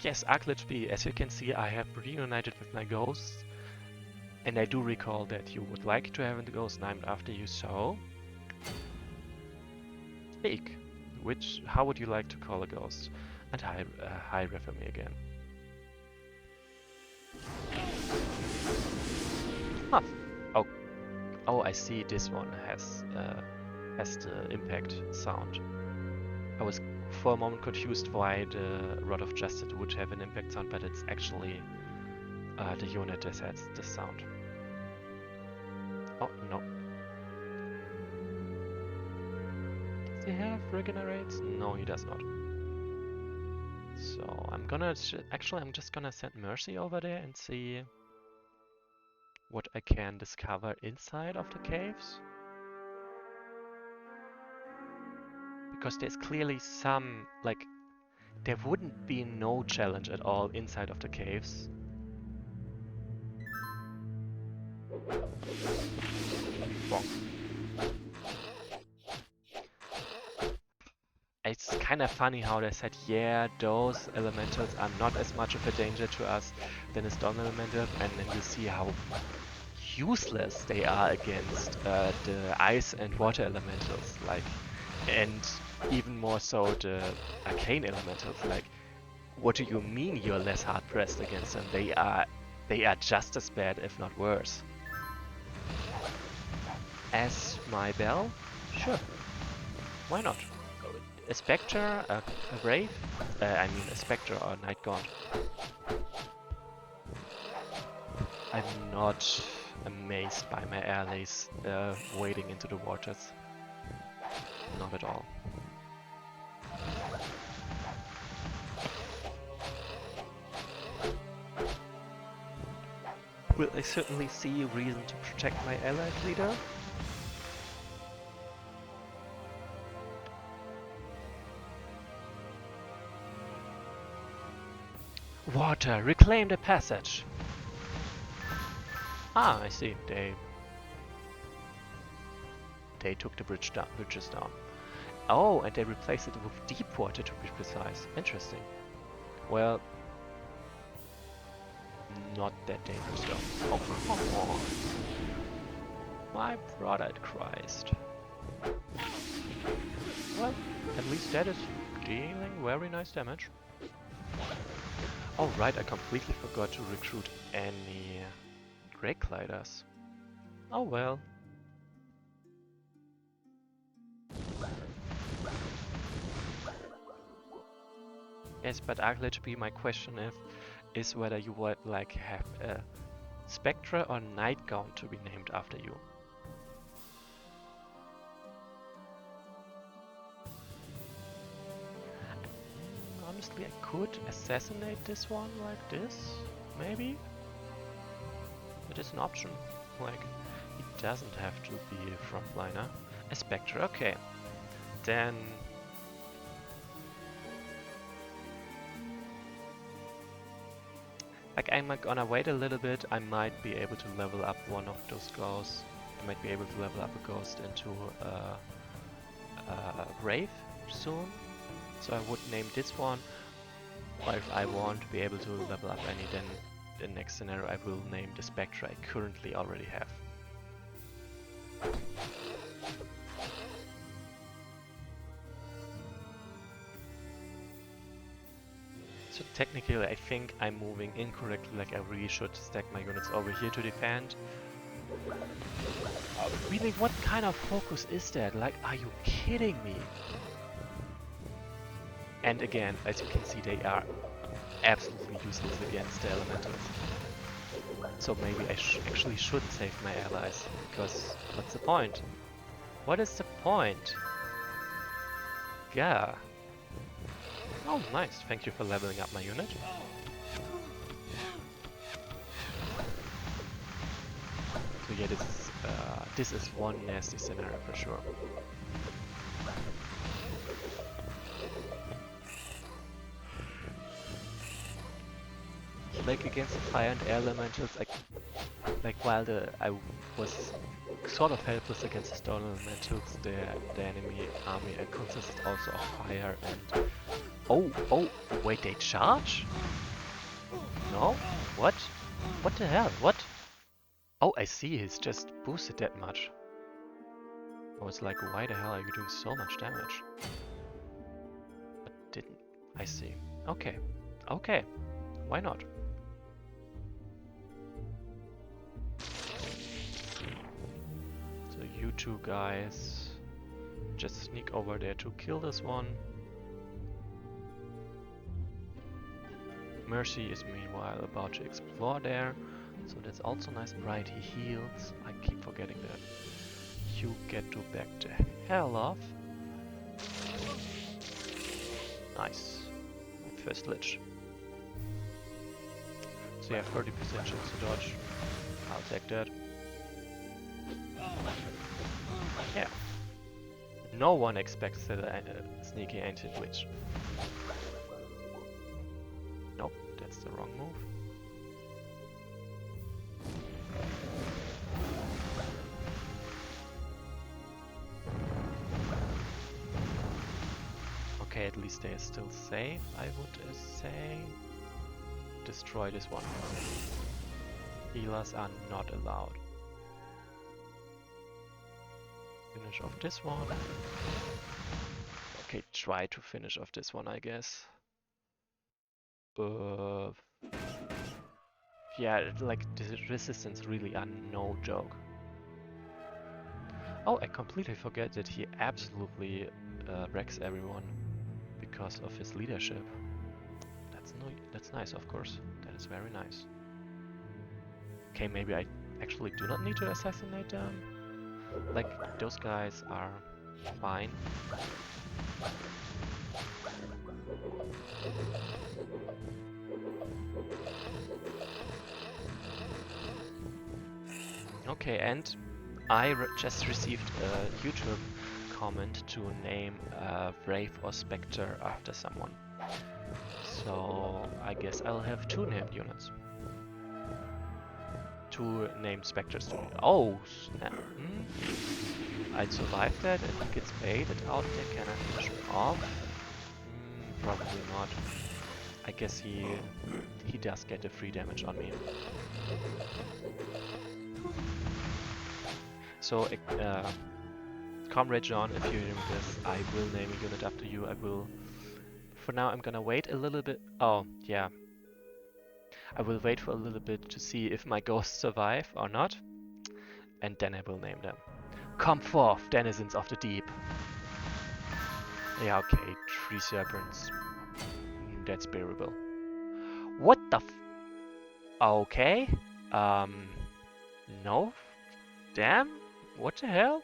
Yes, Arclich B, as you can see, I have reunited with my ghosts. And I do recall that you would like to have the ghost named after you, so... Speak. How would you like to call a ghost? And hi Reframe again. Huh. Oh, I see this one has the impact sound. I was for a moment confused why the Rod of Justice would have an impact sound, but it's actually the unit that has the sound. Oh, no. Does he have regenerates? No, he does not. So I'm gonna I'm just gonna send Mercy over there and see what I can discover inside of the caves. Because there's clearly some, like, there wouldn't be no challenge at all inside of the caves. Bonk. It's kind of funny how they said, yeah, those elementals are not as much of a danger to us than a stone elemental, and then you see how useless they are against the ice and water elementals, like, and even more so the arcane elementals. Like, what do you mean you're less hard pressed against them? They are just as bad, if not worse. As my bell? Sure. Why not? A Spectre, a Brave? I mean a Spectre or a Night God. I'm not amazed by my allies wading into the waters. Not at all. Will I certainly see a reason to protect my allied leader? Water! Reclaim the passage! Ah, I see. They took the bridges down. Oh, and they replaced it with deep water to be precise. Interesting. Well, not that dangerous though. Oh, come on. My brother Christ. Well, at least that is dealing very nice damage. Oh right, I completely forgot to recruit any Grey Gliders. Oh well. Yes, but actually my question is whether you would like have a Spectre or Nightgown to be named after you. Honestly, I could assassinate this one like this, maybe? It is an option. Like, he doesn't have to be a frontliner. A Spectre, okay. Then... like, I'm gonna wait a little bit. I might be able to level up one of those ghosts. I might be able to level up a ghost into a Wraith soon. So I would name this one. Or if I won't be able to level up any, then the next scenario I will name the Spectre I currently already have. So technically I think I'm moving incorrectly, like I really should stack my units over here to defend. Really, what kind of focus is that? Like, are you kidding me? And again, as you can see, they are absolutely useless against the elementals. So maybe I actually should save my allies, because what's the point? What is the point? Yeah. Oh, nice. Thank you for leveling up my unit. So yeah, this is one nasty scenario for sure. Like against the fire and air elementals, like while I was sort of helpless against the stone elementals, the enemy army consisted also of fire and... Oh, wait, they charge? No? What? What the hell? What? Oh, I see, he's just boosted that much. I was like, why the hell are you doing so much damage? But didn't... I see. Okay. Okay. Why not? So you two guys just sneak over there to kill this one. Mercy is meanwhile about to explore there, so that's also nice. Right, he heals. I keep forgetting that. You get to back the hell off. Nice. My first lich. So you have 30% chance to dodge. I'll take that. Yeah. No one expects a sneaky ancient witch. Nope, that's the wrong move. Okay, at least they are still safe, I would say. Destroy this one. Healers are not allowed. Finish off this one. Okay, try to finish off this one, I guess. Yeah, like the resistance really are no joke. Oh, I completely forget that he absolutely wrecks everyone because of his leadership. That's nice, of course. That is very nice. Okay, maybe I actually do not need to assassinate them. Like, those guys are fine. Okay, and I just received a YouTube comment to name Wraith or Spectre after someone. So I guess I'll have 2 named units. 2 named Spectres to Oh, snap. I'd survive that and he gets baited out there. Can I finish him off? Probably not. I guess he does get a free damage on me. So, Comrade John, if you're hearing this, I will name a unit after you. I will. For now, I'm gonna wait a little bit. Oh, yeah. I will wait for a little bit to see if my ghosts survive or not. And then I will name them. Come forth, denizens of the deep. Yeah, okay. Tree serpents. That's bearable. What the f... Okay. No. Damn. What the hell?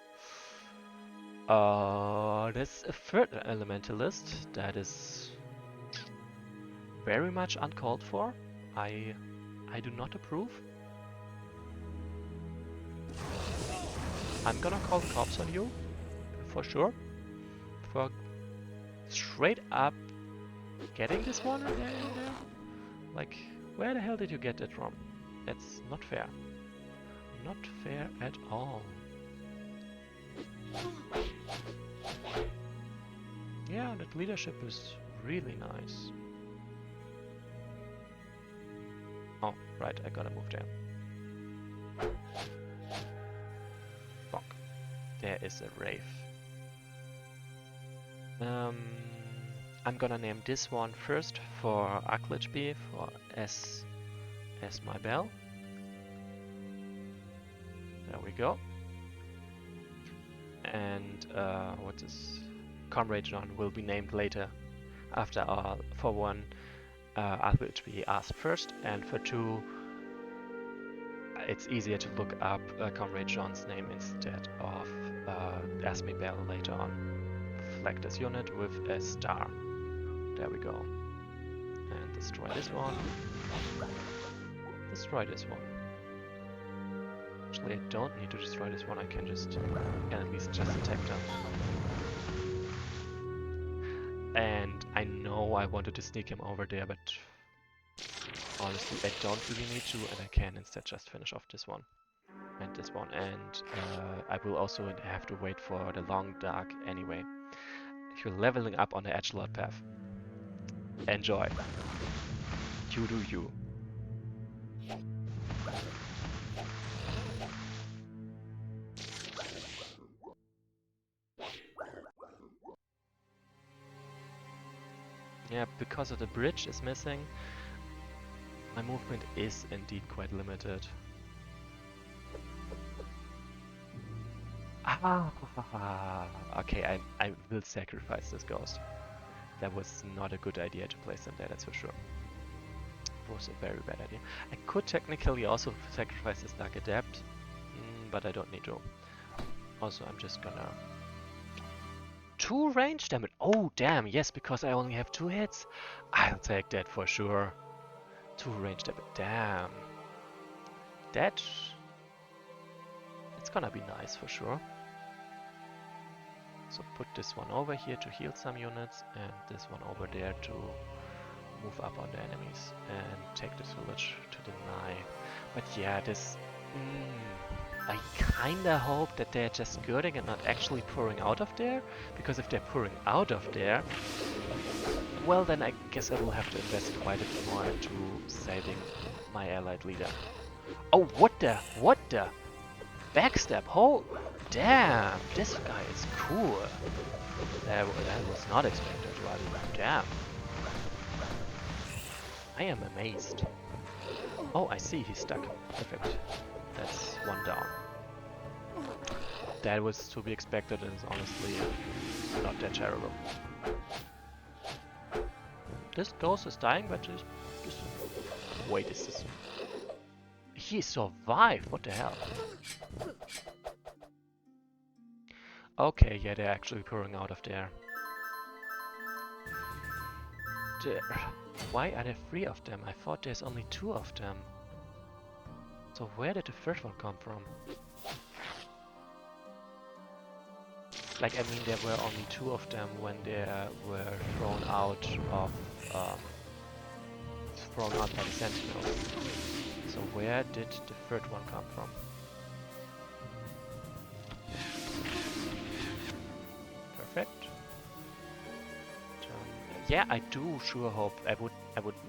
That's a third elementalist. That is very much uncalled for. I do not approve. I'm gonna call cops on you, for sure. For straight up getting this one in there. Like, where the hell did you get that from? That's not fair. Not fair at all. Yeah, that leadership is really nice. Oh, right, I gotta move there. Fuck. There is a Wraith. I'm gonna name this one first for Aklitchby, for S as my bell. There we go. And what is Comrade John will be named later after for one Aklitchby asked first, and for 2 it's easier to look up Comrade John's name instead of Asmi Bell later on. Flag this unit with a star. There we go. And destroy this one. Destroy this one. Actually, I don't need to destroy this one. I can at least just attack them. And I know I wanted to sneak him over there, but honestly, I don't really need to, and I can instead just finish off this one. And this one. And I will also have to wait for the long dark anyway. If you're leveling up on the Edgelord path, enjoy. You do you. Yeah, because of the bridge is missing, my movement is indeed quite limited. Okay, I will sacrifice this ghost. That was not a good idea to place him there, that's for sure. It was a very bad idea. I could technically also sacrifice this Dark Adept, but I don't need to. Also, I'm just gonna... 2 range damage! Oh, damn, yes, because I only have 2 hits. I'll take that for sure. 2 range damage, damn. That's gonna be nice for sure. So put this one over here to heal some units, and this one over there to move up on the enemies and take this village to deny. But yeah, this... I kinda hope that they're just skirting and not actually pouring out of there, because if they're pouring out of there, well then I guess I will have to invest quite a bit more into saving my allied leader. Oh, what the backstab! Oh, damn, this guy is cool. That was not expected, right? Damn. I am amazed. Oh, I see, he's stuck. Perfect. That's 1 down. That was to be expected and is honestly not that terrible. This ghost is dying, but just wait, is this... He survived! What the hell? Okay, yeah, they're actually pouring out of there. Why are there 3 of them? I thought there's only 2 of them. So where did the first one come from? Like, I mean, there were only 2 of them when they were thrown out of, thrown out by the Sentinels. So where did the third one come from? Perfect. Yeah, I do sure hope. I would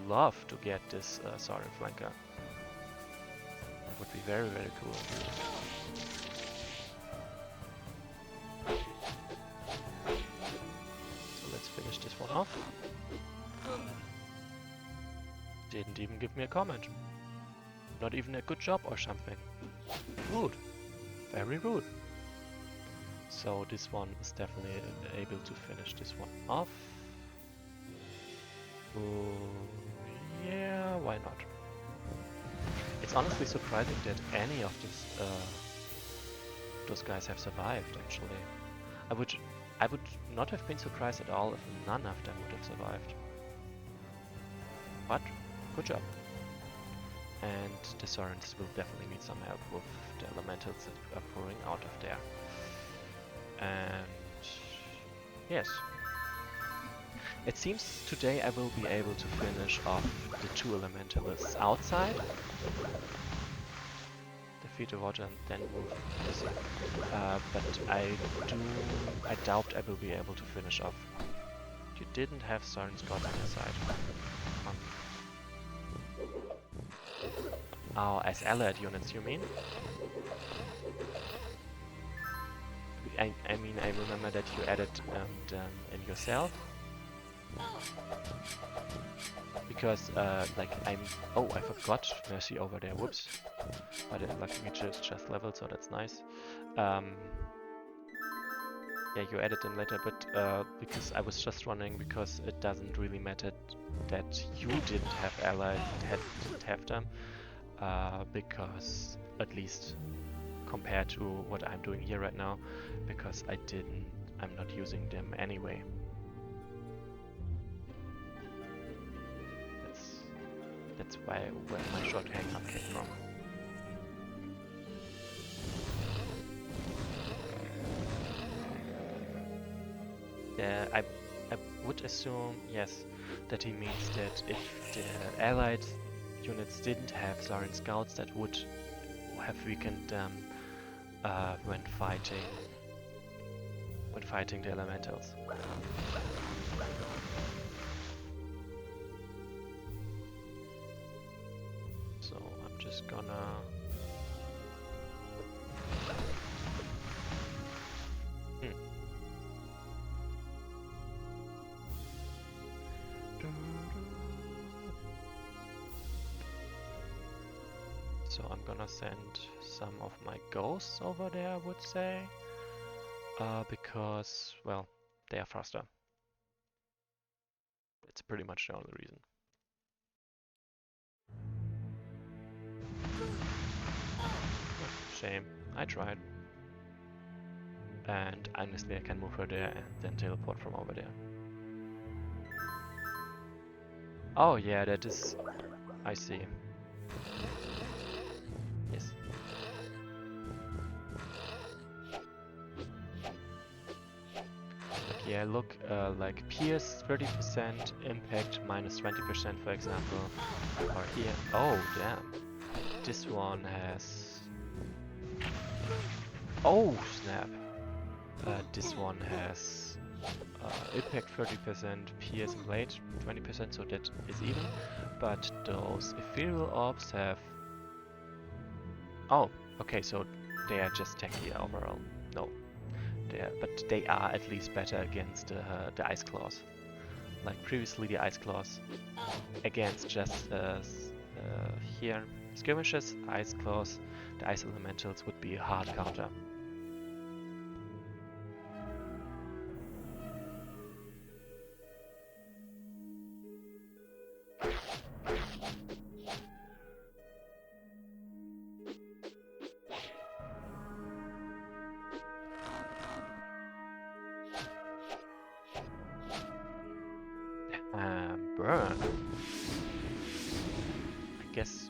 love to get this Sorin flanker. That would be very, very cool. So let's finish this one off. Didn't even give me a comment. Not even a good job or something. Rude. Very rude. So this one is definitely able to finish this one off. Yeah, why not? It's honestly surprising that any of those guys have survived. Actually, I would not have been surprised at all if none of them would have survived. But good job. And the Sorens will definitely need some help with the elementals that are pouring out of there. And yes. It seems today I will be able to finish off the 2 elementalists outside. Defeat the water and then move. But I doubt I will be able to finish off. You didn't have Soren Scott on your side. Oh, as allied units, you mean? I mean, I remember that you added them in yourself. Because, like, oh, I forgot Mercy over there, whoops. But luckily it's just leveled, so that's nice. Yeah, you added them later, but because I was just wondering, because it doesn't really matter that you didn't have allied, didn't have them. Because, at least compared to what I'm doing here right now, because I'm not using them anyway. That's where my short hang-up came from. I would assume, yes, that he means that if the allied units didn't have Soren scouts, that would have weakened them when fighting the elementals. So I'm just gonna So I'm gonna send some of my ghosts over there, I would say, because, well, they are faster. It's pretty much the only reason. Shame, I tried. And honestly, I can move her there and then teleport from over there. Oh yeah, that is... I see. Yes. Like, yeah, look, like Pierce 30%, Impact minus 20% for example. Or here... Oh, damn. This one has... Oh, snap! This one has Impact 30%, Pierce and Blade 20%, so that is even. But those Ethereal Orbs have... Oh, okay, so they are just tanky overall. No, but they are at least better against the Ice Claws. Like previously the Ice Claws against just here skirmishes, Ice Claws, the Ice Elementals would be a hard counter. Burn. I guess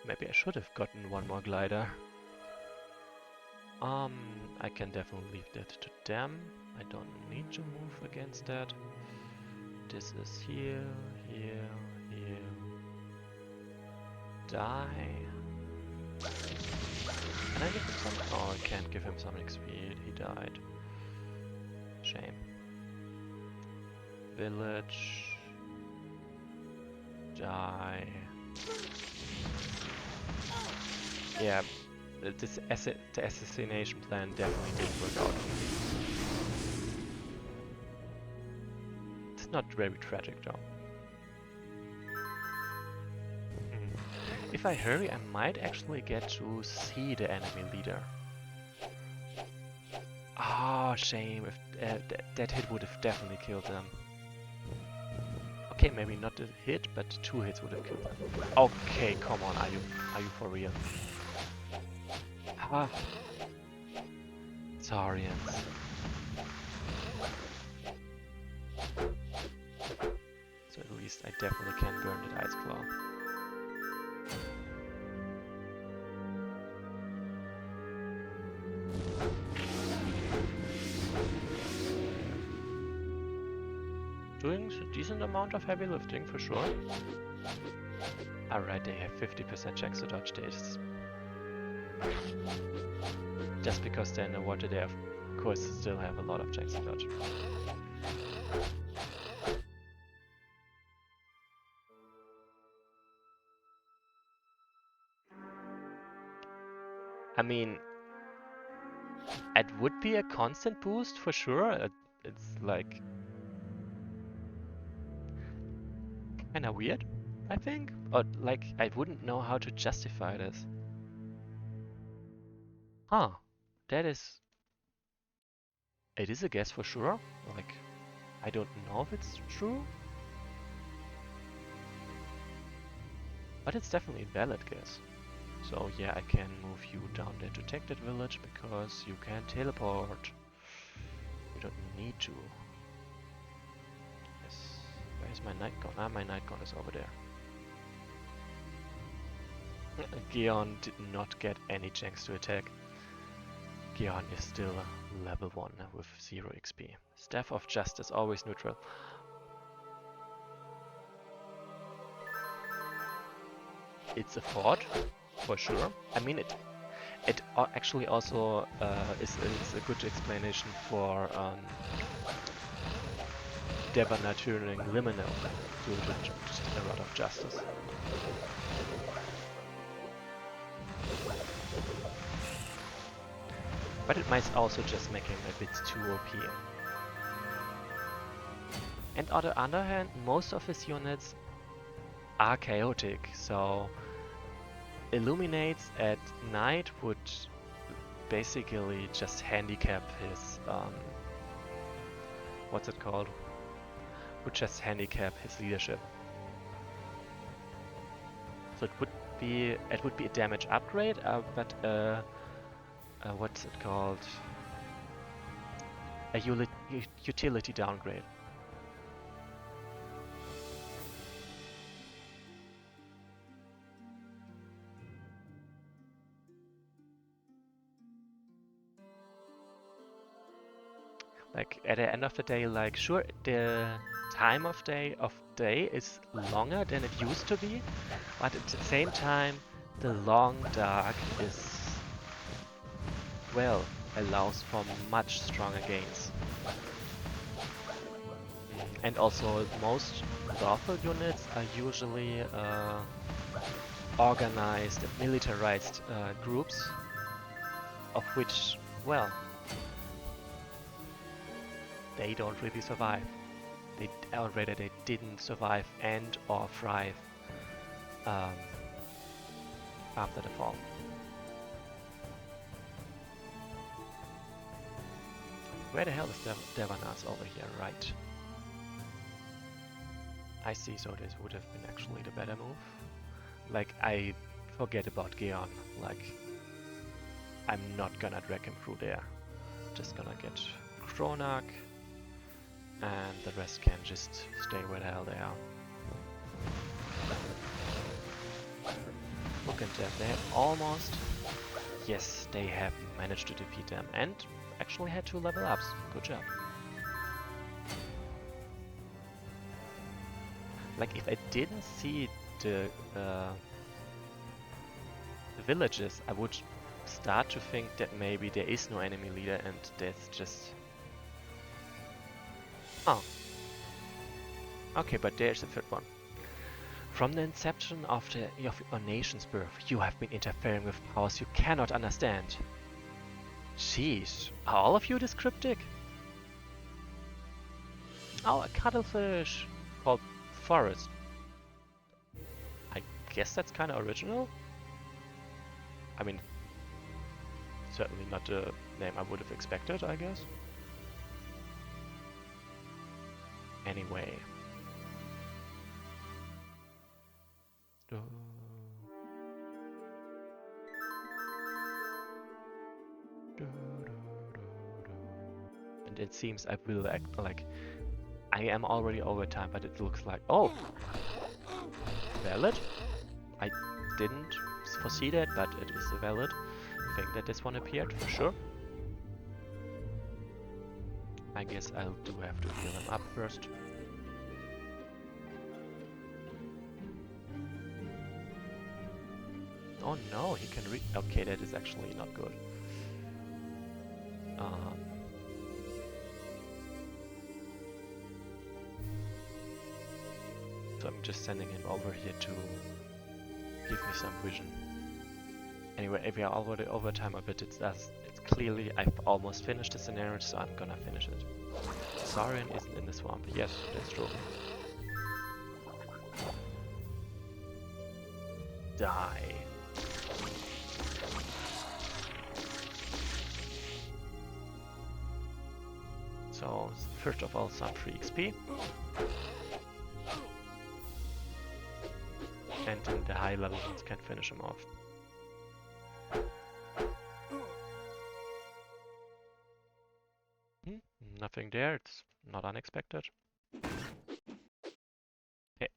maybe I should have gotten one more glider. Um, I can definitely leave that to them. I don't need to move against that. This is here, here, here. Die. Can I give him some? Oh, I can't give him summoning speed. He died. Shame. Village. Die. Yeah, the assassination plan definitely didn't work out. It's not very tragic though. If I hurry, I might actually get to see the enemy leader. Ah, shame. If that hit would have definitely killed them. Okay, maybe not a hit, but 2 hits would have killed them. Okay, come on, are you for real? Ah, Saurians. So at least I definitely can burn that Ice Claw. Doing a decent amount of heavy lifting for sure. Alright, they have 50% chance to dodge this. Just because they're in the water, they of course still have a lot of chance to dodge. I mean, it would be a constant boost for sure. It's like kinda weird, I think. Or like, I wouldn't know how to justify this. Huh, that is... It is a guess for sure. Like, I don't know if it's true. But it's definitely a valid guess. So yeah, I can move you down there to take that village because you can teleport. You don't need to. Yes. Where's my Night Gun? Ah, my Night Gun is over there. Geon did not get any chance to attack. Geon is still level 1 with 0 XP. Staff of Justice, always neutral. It's a fort, for sure. I mean, it actually also is a good explanation for Devana turning liminal to just a Rod of Justice. But it might also just make him a bit too OP. And on the other hand, most of his units are chaotic, so Illuminates at night would basically just handicap his what's it called? Would just handicap his leadership. So it would be a damage upgrade, but what's it called? A utility downgrade. Like at the end of the day, like sure the time of day is longer than it used to be, but at the same time the long dark is, well, allows for much stronger gains. And also most lawful units are usually organized and militarized groups, of which, well, they don't really survive. They didn't survive and or thrive after the fall. Where the hell is Devanas? Over here, right? I see, so this would have been actually the better move. Like, I forget about Geon. Like, I'm not gonna drag him through there. Just gonna get Kronak, and the rest can just stay where the hell they are. Look at that, they're almost yes, they have managed to defeat them and actually had 2 level ups. Good job. Like, if I didn't see the villages, I would start to think that maybe there is no enemy leader and that's just... Oh. Okay, but there's the 3rd one. From the inception of your nation's birth, you have been interfering with powers you cannot understand. Jeez, are all of you this cryptic? Oh, a cuttlefish called Forest. I guess that's kind of original. I mean, certainly not the name I would have expected, I guess. Anyway. And it seems I will act like I am already over time, but it looks like... Oh! Valid? I didn't foresee that, but it is a valid thing that this one appeared, for sure. I guess I do have to heal him up first. Oh no, he can okay, that is actually not good. So I'm just sending him over here to give me some vision. Anyway, if we are already over time a bit, it's clearly I've almost finished the scenario, so I'm gonna finish it. Saurian isn't in the swamp. Yes, that's true. Die. So, first of all, some free XP. And then the high level ones can finish him off. Nothing there, it's not unexpected. Hey.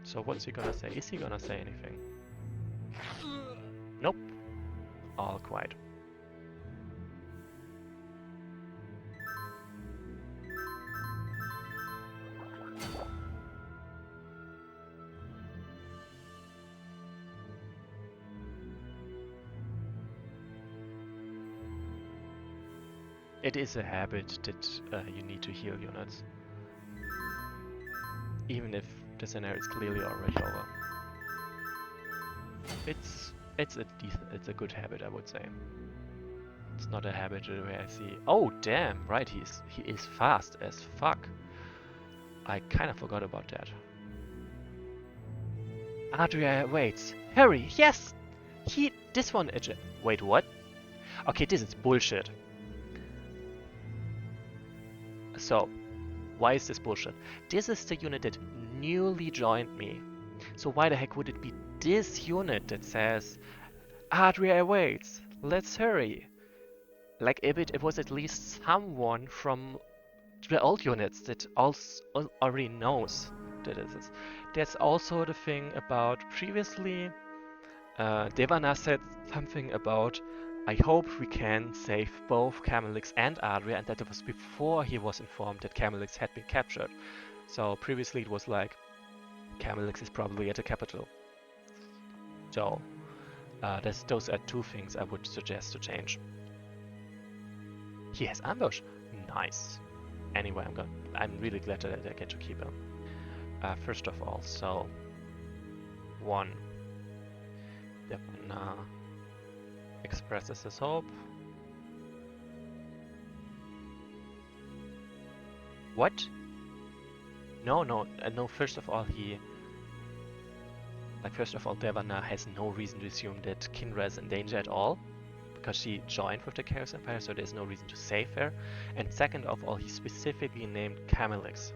So what's he gonna say? Is he gonna say anything? Nope. All quiet. It is a habit that you need to heal units, even if the scenario is clearly already over. It's a good habit, I would say. It's not a habit where I see, oh damn, right, he is fast as fuck. I kind of forgot about that. Adria waits. Hurry, yes! This one, wait, what? Okay, this is bullshit. So, why is this bullshit? This is the unit that newly joined me. So why the heck would it be this unit that says, Adria awaits, let's hurry? Like, if it was at least someone from the old units that also already knows that it is. That's also the thing about previously, Devana said something about, I hope we can save both Camelix and Adria, and that was before he was informed that Camelix had been captured. So previously it was like, Camelix is probably at the capital. So those are 2 things I would suggest to change. He has ambush. Nice. Anyway, I'm really glad that I get to keep him. First of all, so 1. Devana expresses his hope. What? No, first of all, Devana has no reason to assume that Kindra is in danger at all, because she joined with the Chaos Empire, so there's no reason to save her. And second of all, he specifically named Camelix.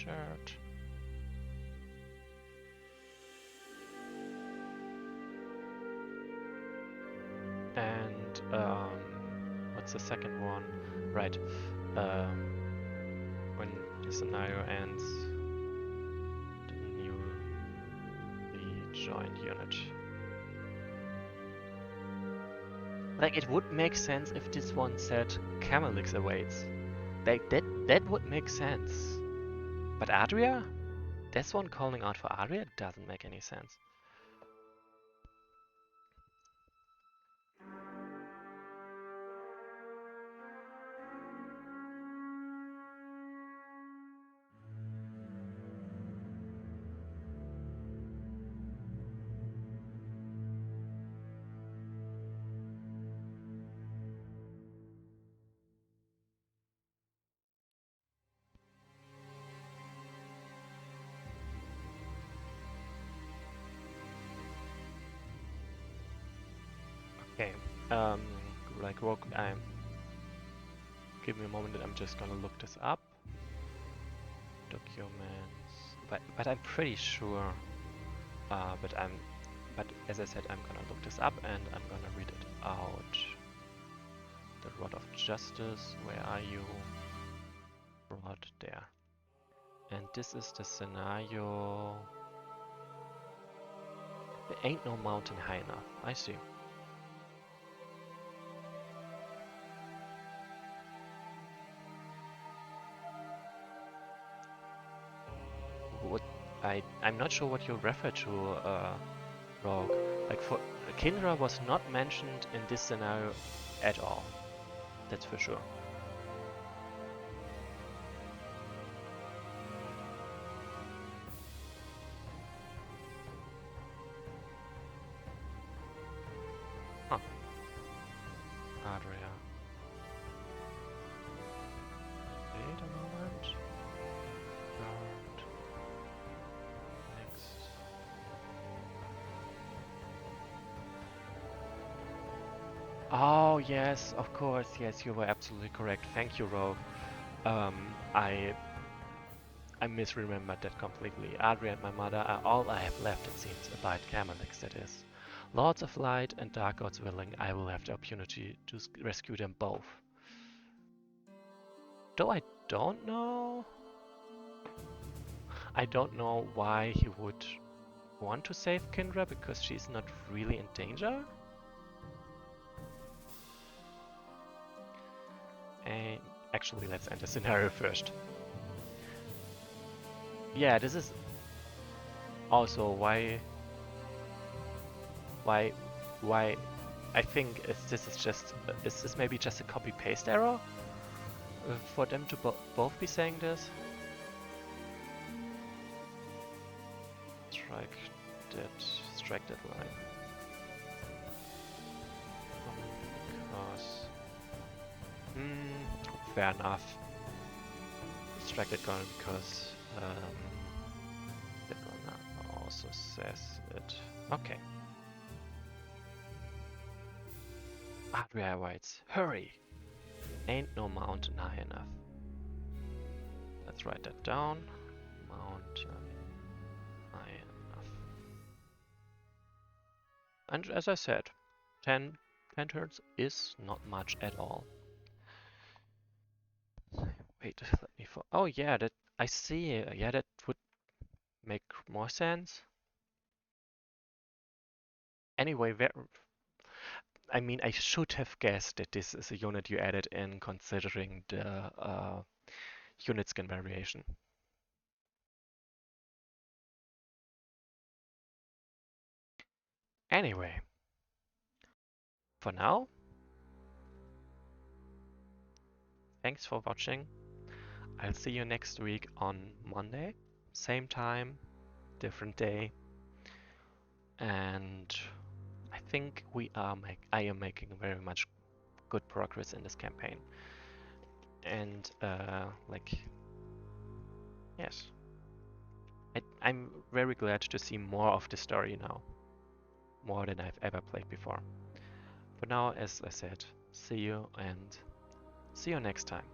shirt. And what's the second one? Right. When the scenario ends, the newly joined unit. Like, it would make sense if this one said Camelix awaits. Like, that would make sense. But Adria? This one calling out for Adria doesn't make any sense. Okay, like Rogue, give me a moment and I'm just gonna look this up. Documents, but I'm pretty sure, but as I said, I'm gonna look this up and I'm gonna read it out. The Rod of Justice, where are you? Rod there. And this is the scenario. There ain't no mountain high enough. I see. What I'm not sure what you refer to, Rogue. Like, for Kindra was not mentioned in this scenario at all. That's for sure. Huh. Adria. Wait a moment. Guard. Next. Oh, yes, of course. Yes, you were absolutely correct. Thank you, Rogue. I misremembered that completely. Adria and my mother are all I have left, it seems, abide Camelix, that is. Lords of Light and Dark Gods willing, I will have the opportunity to rescue them both. Though I don't know why he would want to save Kindra, because she's not really in danger. And actually, let's end the scenario first. Yeah, this is also why I think this is maybe just a copy-paste error for them to both be saying this. Strike that line. Because fair enough. Strike that line because that one also says it. Okay. Adria writes, hurry! Ain't no mountain high enough. Let's write that down. Mountain high enough. And as I said, 10 turns is not much at all. Wait, let me oh yeah, that I see. Yeah, that would make more sense. Anyway, I mean, I should have guessed that this is a unit you added in considering the unit skin variation. Anyway, for now, thanks for watching. I'll see you next week on Monday, same time, different day, and I think I am making very much good progress in this campaign. And like, yes, I'm very glad to see more of the story now, more than I've ever played before. For now, as I said, see you and see you next time.